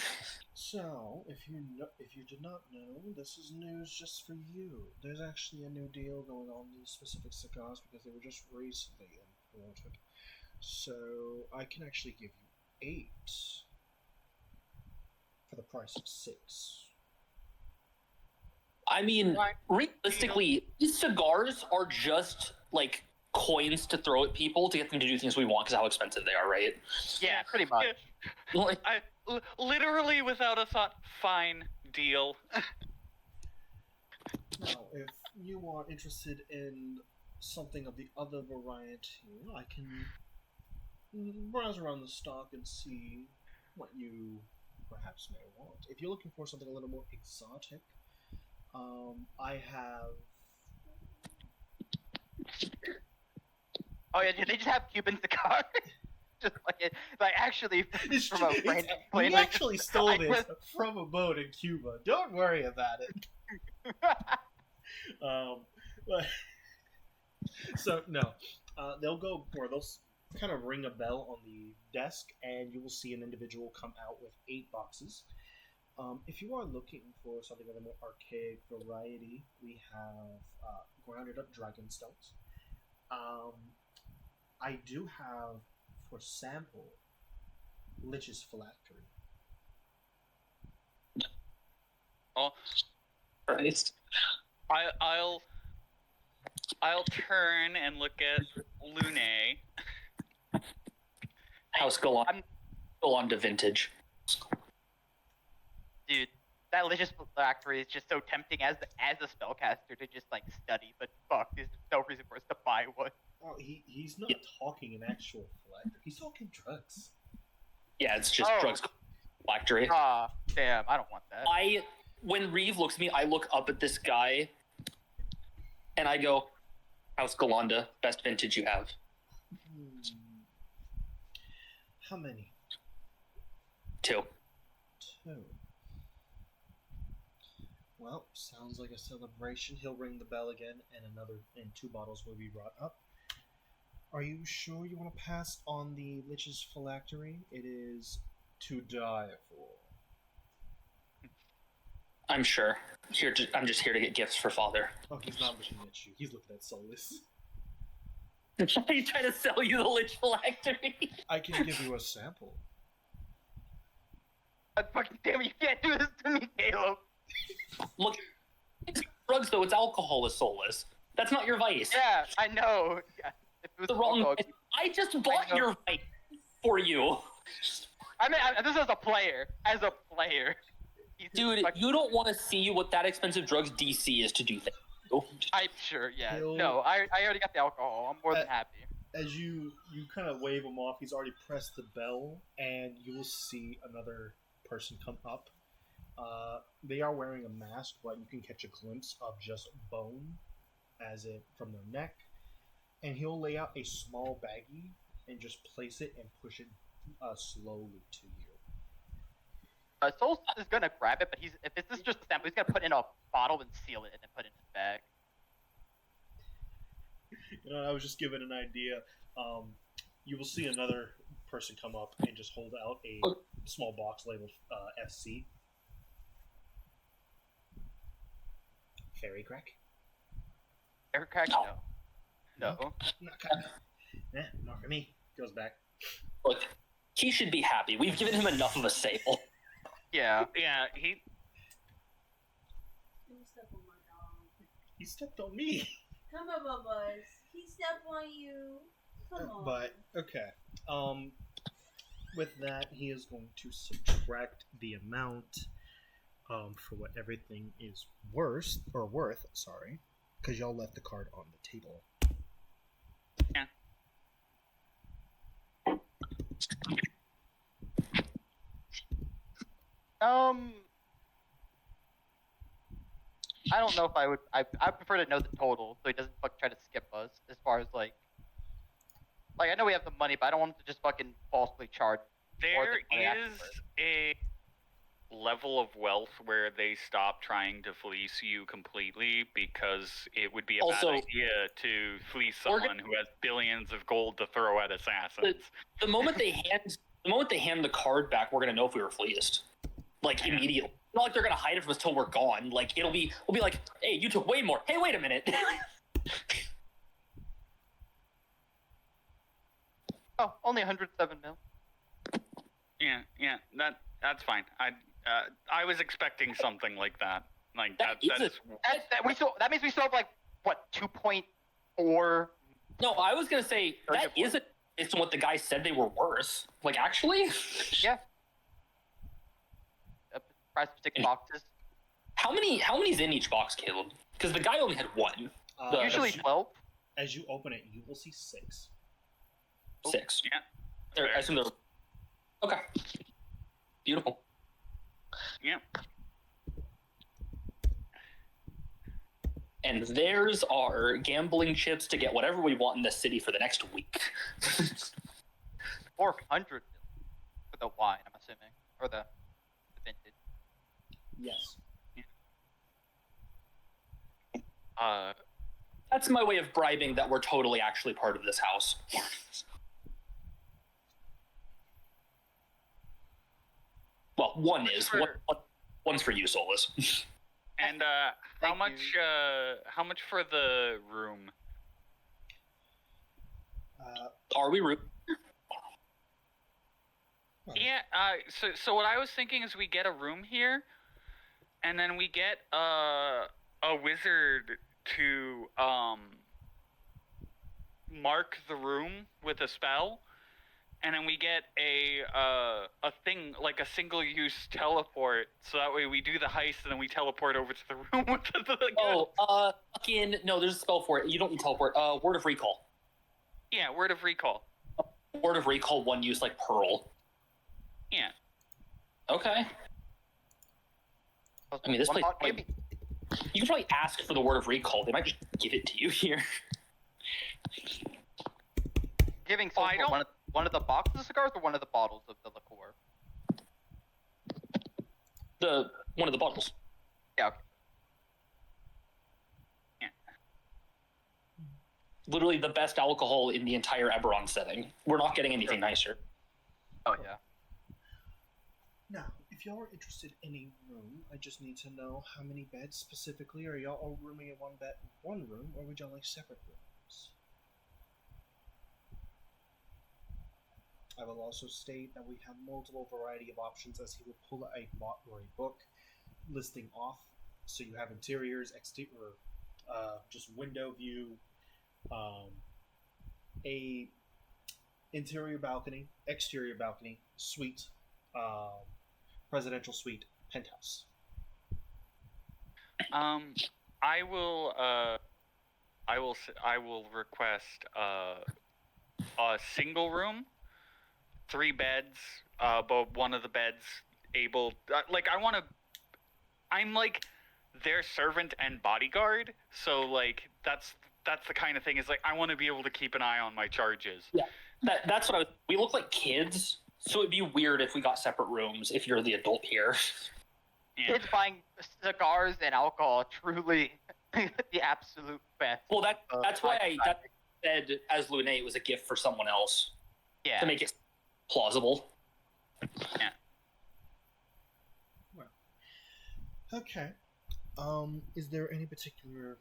A: So, if you did not know, this is news just for you. There's actually a new deal going on these specific cigars because they were just recently imported. So, I can actually give you 8 for the price of 6.
B: I mean, realistically, these cigars are just like coins to throw at people to get them to do things we want because how expensive they are, right?
C: Yeah, pretty much.
B: Like,
D: Literally without a thought, fine, deal.
A: Now, if you are interested in something of the other variety, I can browse around the stock and see what you perhaps may want. If you're looking for something a little more exotic, I have.
C: Oh yeah, they just have Cuban cigars. Just like actually from a friend.
A: We actually stole this from a boat in Cuba. Don't worry about it. But, so no, they'll kind of ring a bell on the desk, and you will see an individual come out with 8 boxes. If you are looking for something of a more archaic variety, we have grounded up dragonstones. I do have for sample Lich's Phylactery.
D: Oh,
B: Christ.
D: I'll turn and look at Lune.
B: House go on to vintage.
C: Dude, that Licious Phylactery is just so tempting as a spellcaster to just like study, but fuck, there's no reason for us to buy one.
A: Oh, he's not talking an actual phylactery. He's talking drugs.
B: Yeah, it's just
C: Oh.
B: drugs factory.
C: Ah, damn, I don't want that.
B: When Reeve looks at me, I look up at this guy and I go, House Galanda, best vintage you have.
A: How many?
B: 2.
A: 2. Well, sounds like a celebration. He'll ring the bell again, and 2 bottles will be brought up. Are you sure you want to pass on the Lich's phylactery? It is to die for.
B: I'm sure. I'm just here to get gifts for Father.
A: Oh, he's not looking at you. He's looking at Solus.
B: He's trying to sell you the Lich phylactery.
A: I can give you a sample.
C: Fucking damn it, you can't do this to me, Caleb.
B: Look, it's drugs though. It's alcohol is soulless. That's not your vice.
C: Yeah, I know. Yeah, if it was
B: The wrong.
C: alcohol,
B: I just bought
C: know.
B: your vice for you,
C: I mean, this is a player. As a player. He's
B: dude.
C: fucking-
B: You don't want to see what that expensive drugs DC is to do things.
C: I'm sure, yeah.
A: He'll-
C: No, I already got the alcohol. I'm more than happy.
A: As you kind of wave him off, he's already pressed the bell, and you will see another person come up. They are wearing a mask, but you can catch a glimpse of just bone from their neck. And he'll lay out a small baggie and just place it and push it slowly to you.
C: Soul is gonna grab it, but if this is just a sample, he's gonna put it in a bottle and seal it, and then put it in his bag.
A: You know, I was just given an idea. You will see another person come up and just hold out a small box labeled FC. Fairy crack?
C: Air crack?
B: No.
C: No.
A: Not kind of. Not for me. Goes back.
B: Look, he should be happy. We've given him enough of a sale.
C: Yeah.
D: Yeah, he.
F: Don't step on my dog.
A: He stepped on me.
F: Come on, Bubbles. He stepped on you. Come on.
A: But okay. With that, he is going to subtract the amount for what everything is worth. Sorry, because y'all left the card on the table.
D: Yeah.
C: I don't know if I would. I prefer to know the total, so he doesn't try to skip us. As far as like I know we have the money, but I don't want him to just fucking falsely charge. Or
D: There
C: the money
D: is
C: afterwards.
D: a level of wealth where they stop trying to fleece you completely because it would be a
B: Also,
D: bad idea to fleece
B: we're
D: someone who has billions of gold to throw at assassins.
B: The moment they hand the card back, we're gonna know if we were fleeced. Like immediately. Not like they're gonna hide it from us till we're gone. Like we'll be like, hey, you took way more. Hey, wait a minute.
C: Oh, only 107 mil.
D: Yeah, that's fine. I was expecting something like that. Like
B: That is
D: that's
C: That means we still have like what 2.4.
B: No, I was gonna say that isn't based on what the guy said they were worth. Like actually,
C: Yeah. Price for 6 boxes.
B: how many's in each box, Caleb? Because the guy only had one. The-
C: Usually 12.
A: As you open it, you will see 6.
B: 6.
D: Yeah.
B: I assume they're okay. Beautiful.
D: yeah.
B: And there's our gambling chips to get whatever we want in this city for the next week.
C: 400 for the wine, I'm assuming, or the vintage.
A: Yes.
B: That's my way of bribing that we're totally actually part of this house. Well, one is. One's for you, Solus.
D: And
C: Thank
D: how much for the room?
B: Are we root?
D: Yeah, so what I was thinking is we get a room here, and then we get a wizard to mark the room with a spell, and then we get a thing like a single-use teleport, so that way we do the heist and then we teleport over to the room with the
B: Fucking no. There's a spell for it. You don't need teleport. Word of recall.
D: yeah, word of recall.
B: Word of recall. One use like pearl.
D: Yeah.
B: Okay. I mean, this
C: One
B: place.
C: thought, maybe.
B: You can probably ask for the word of recall. They might just give it to you here.
C: Giving
D: Oh, I
C: Soulful
D: don't-
C: one of the boxes of cigars or one of the bottles of the liqueur?
B: One of the bottles.
C: Yeah, okay.
B: literally the best alcohol in the entire Eberron setting. We're not getting anything nicer.
C: Oh yeah.
A: Now, if y'all are interested in a room, I just need to know how many beds specifically. Are y'all all rooming in one room, or would y'all like separate rooms? I will also state that we have multiple variety of options as he will pull a book listing off. So you have interiors, exterior, just window view, a interior balcony, exterior balcony, suite, presidential suite, penthouse.
D: I will request a single room, 3 beds, but one of the beds able I'm like their servant and bodyguard, so like that's the kind of thing, is like I want to be able to keep an eye on my charges.
B: Yeah, that's what we look like kids, so it'd be weird if we got separate rooms if you're the adult here.
D: Yeah.
C: Kids buying cigars and alcohol, truly the absolute best.
B: Well, that's why that said as Lune it was a gift for someone else
C: Yeah.
B: to make it plausible.
D: Yeah.
A: Well, okay. Is there any particular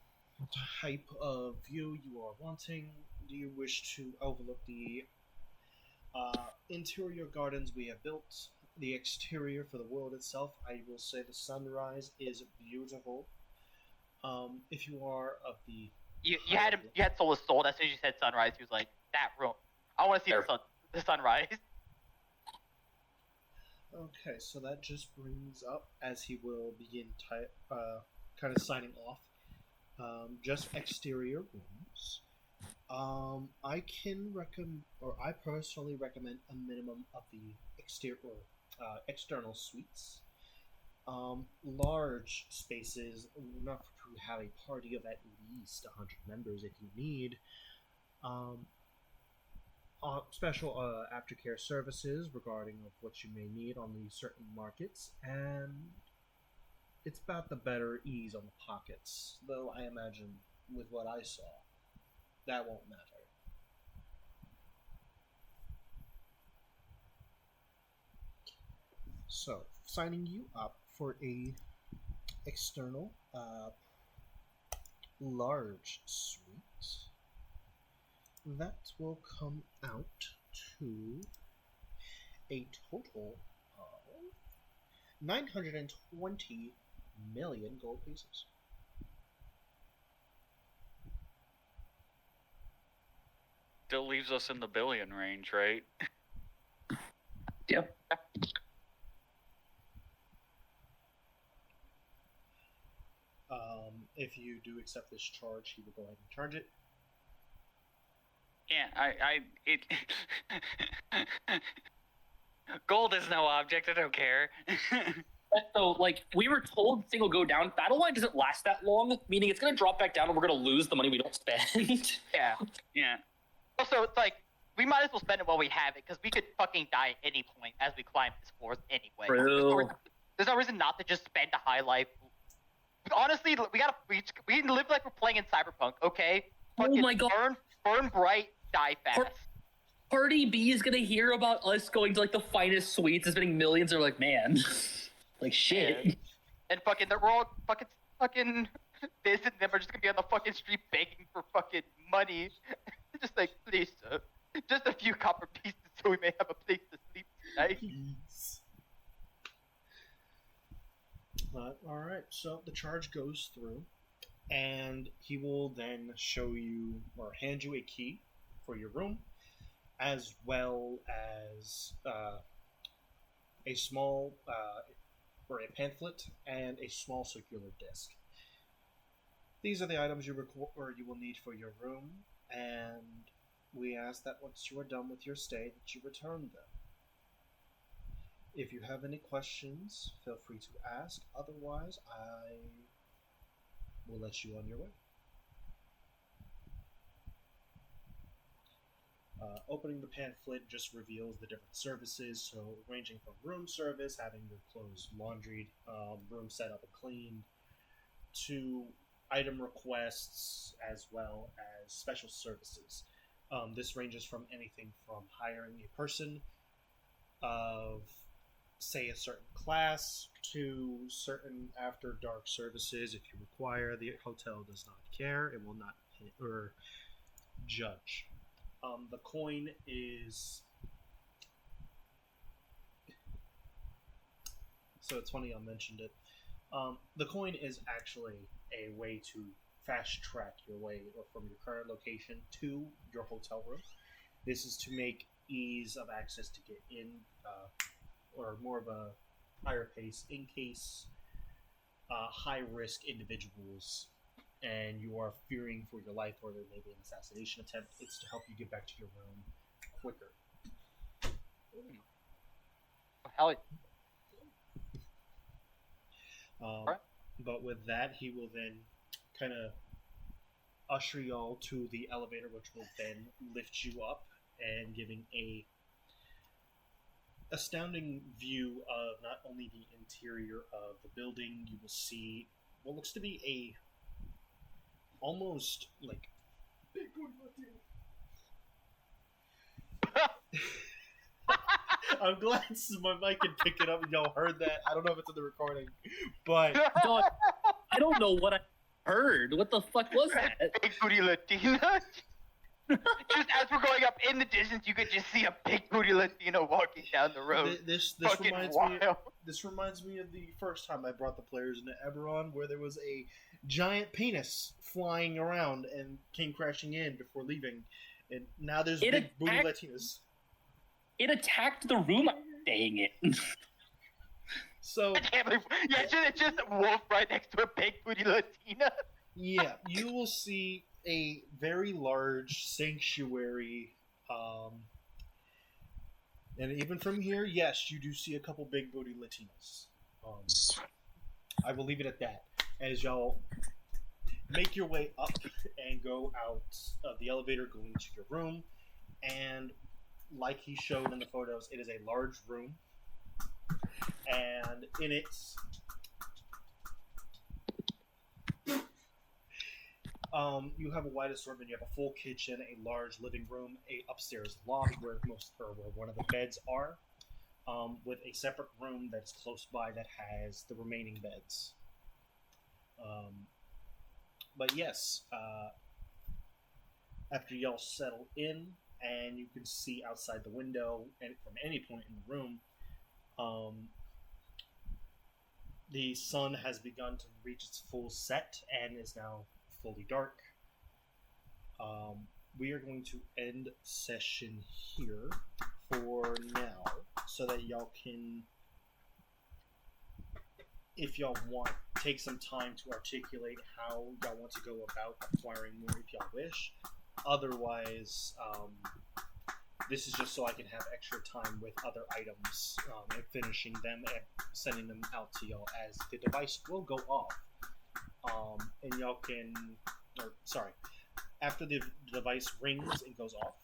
A: type of view you are wanting? Do you wish to overlook the interior gardens we have built? The exterior for the world itself, I will say the sunrise is beautiful. If you are of the
C: You had Solus sold as soon as you said sunrise. He was like, that room. I want to see the sunrise.
A: Okay, so that just brings up, as he will begin kind of signing off, just exterior rooms. I can recommend, or I personally recommend a minimum of the external suites. Large spaces, enough to have a party of at least 100 members if you need. Special aftercare services regarding of what you may need on these certain markets, and it's about the better ease on the pockets, though I imagine with what I saw, that won't matter. So, signing you up for a external large suite. That will come out to a total of 920 million gold pieces.
D: Still leaves us in the billion range, right?
B: Yep.
A: If you do accept this charge, he will go ahead and charge it.
D: Yeah, gold is no object. I don't care.
B: So, like, we were told the thing will go down. Battle line doesn't last that long, meaning it's going to drop back down and we're going to lose the money we don't spend.
C: Yeah.
D: Yeah.
C: Also, it's like, we might as well spend it while we have it, because we could fucking die at any point as we climb this forest anyway.
B: True.
C: There's no reason not to just spend a high life. Honestly, we live like we're playing in Cyberpunk, okay? Fucking
B: my God.
C: Burn bright, die fast.
B: Party B is going to hear about us going to, like, the finest suites and spending millions. They're like, man, like, shit.
C: Yeah. And fucking, we're all fucking this and them are just gonna be on the fucking street begging for fucking money. Just like, please, sir, just a few copper pieces so we may have a place to sleep tonight.
A: Please. Alright, so the charge goes through, and he will then show you, or hand you a key for your room, as well as a small, or a pamphlet, and a small circular disc. These are the items you will need for your room, and we ask that once you are done with your stay, that you return them. If you have any questions, feel free to ask. Otherwise, I will let you on your way. Opening the pamphlet just reveals the different services, so ranging from room service, having your clothes laundried, room set up and cleaned, to item requests as well as special services. This ranges from anything from hiring a person of, say, a certain class to certain after dark services. If you require, the hotel does not care. It will not hit or judge. The coin is. So it's funny I mentioned it. The coin is actually a way to fast track your way or from your current location to your hotel room. This is to make ease of access to get in, or more of a higher pace in case high risk individuals and you are fearing for your life or there may be an assassination attempt. It's to help you get back to your room quicker.
C: Hell,
A: But with that, he will then kind of usher y'all to the elevator, which will then lift you up and giving a astounding view of not only the interior of the building. You will see what looks to be a almost like I'm glad my mic can pick it up and y'all heard that. I don't know if it's in the recording, but
B: Dog, I don't know what I heard. What the fuck was that?
C: big booty Latina. Just as we're going up in the distance, you could just see a big booty Latino walking down the road.
A: this
C: Fucking
A: reminds
C: wild.
A: me. This reminds me of the first time I brought the players into Eberron, where there was a giant penis flying around and came crashing in before leaving, and now there's
B: It
A: big booty
B: attacked-
A: Latinas.
B: It attacked the room. Dang it.
A: So
C: I can't believe. Yeah, it's just a wolf right next to a big booty Latina.
A: yeah, you will see a very large sanctuary, and even from here, yes, you do see a couple big booty Latinas. I will leave it at that. As y'all make your way up and go out of the elevator, going to your room, and like he showed in the photos, it is a large room, and in it, you have a wide assortment. You have a full kitchen, a large living room, a upstairs loft where where one of the beds are, with a separate room that's close by that has the remaining beds. But yes, after y'all settle in, and you can see outside the window and from any point in the room, the sun has begun to reach its full set and is now fully dark. We are going to end session here for now, so that y'all can, if y'all want, take some time to articulate how y'all want to go about acquiring more if y'all wish. Otherwise, this is just so I can have extra time with other items and finishing them and sending them out to y'all, as the device will go off. And y'all can, or sorry, after the device rings and goes off,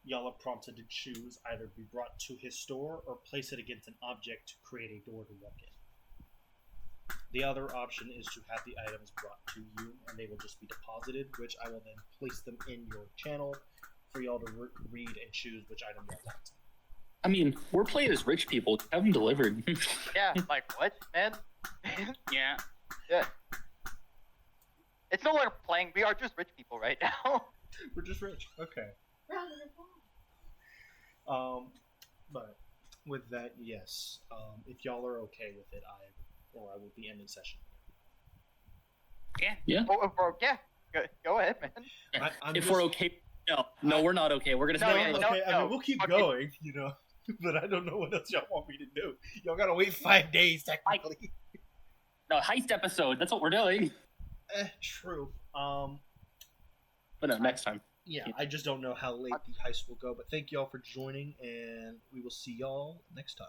A: y'all are prompted to choose either be brought to his store or place it against an object to create a door to walk in. The other option is to have the items brought to you, and they will just be deposited, which I will then place them in your channel for y'all to read and choose which item you want.
B: I mean, we're playing as rich people. Have them delivered.
C: Yeah, like what, man?
D: Yeah.
C: Yeah. It's no longer playing. We are just rich people right now.
A: We're just rich. Okay.
F: Round of applause.
A: But with that, yes. If y'all are okay with it, I will be ending session.
C: Yeah. Go ahead, man.
A: I'm
B: If
A: just-
B: we're okay, no, we're not okay. We're gonna
C: No,
B: stay.
C: yeah,
A: okay, I
C: no,
A: mean, we'll keep
C: fucking-
A: going, but I don't know what else y'all want me to do. Y'all gotta wait 5 days, technically.
B: No, heist episode. That's what we're doing.
A: True.
B: But no, next time.
A: Yeah, I just don't know how late the heist will go, but thank y'all for joining, and we will see y'all next time.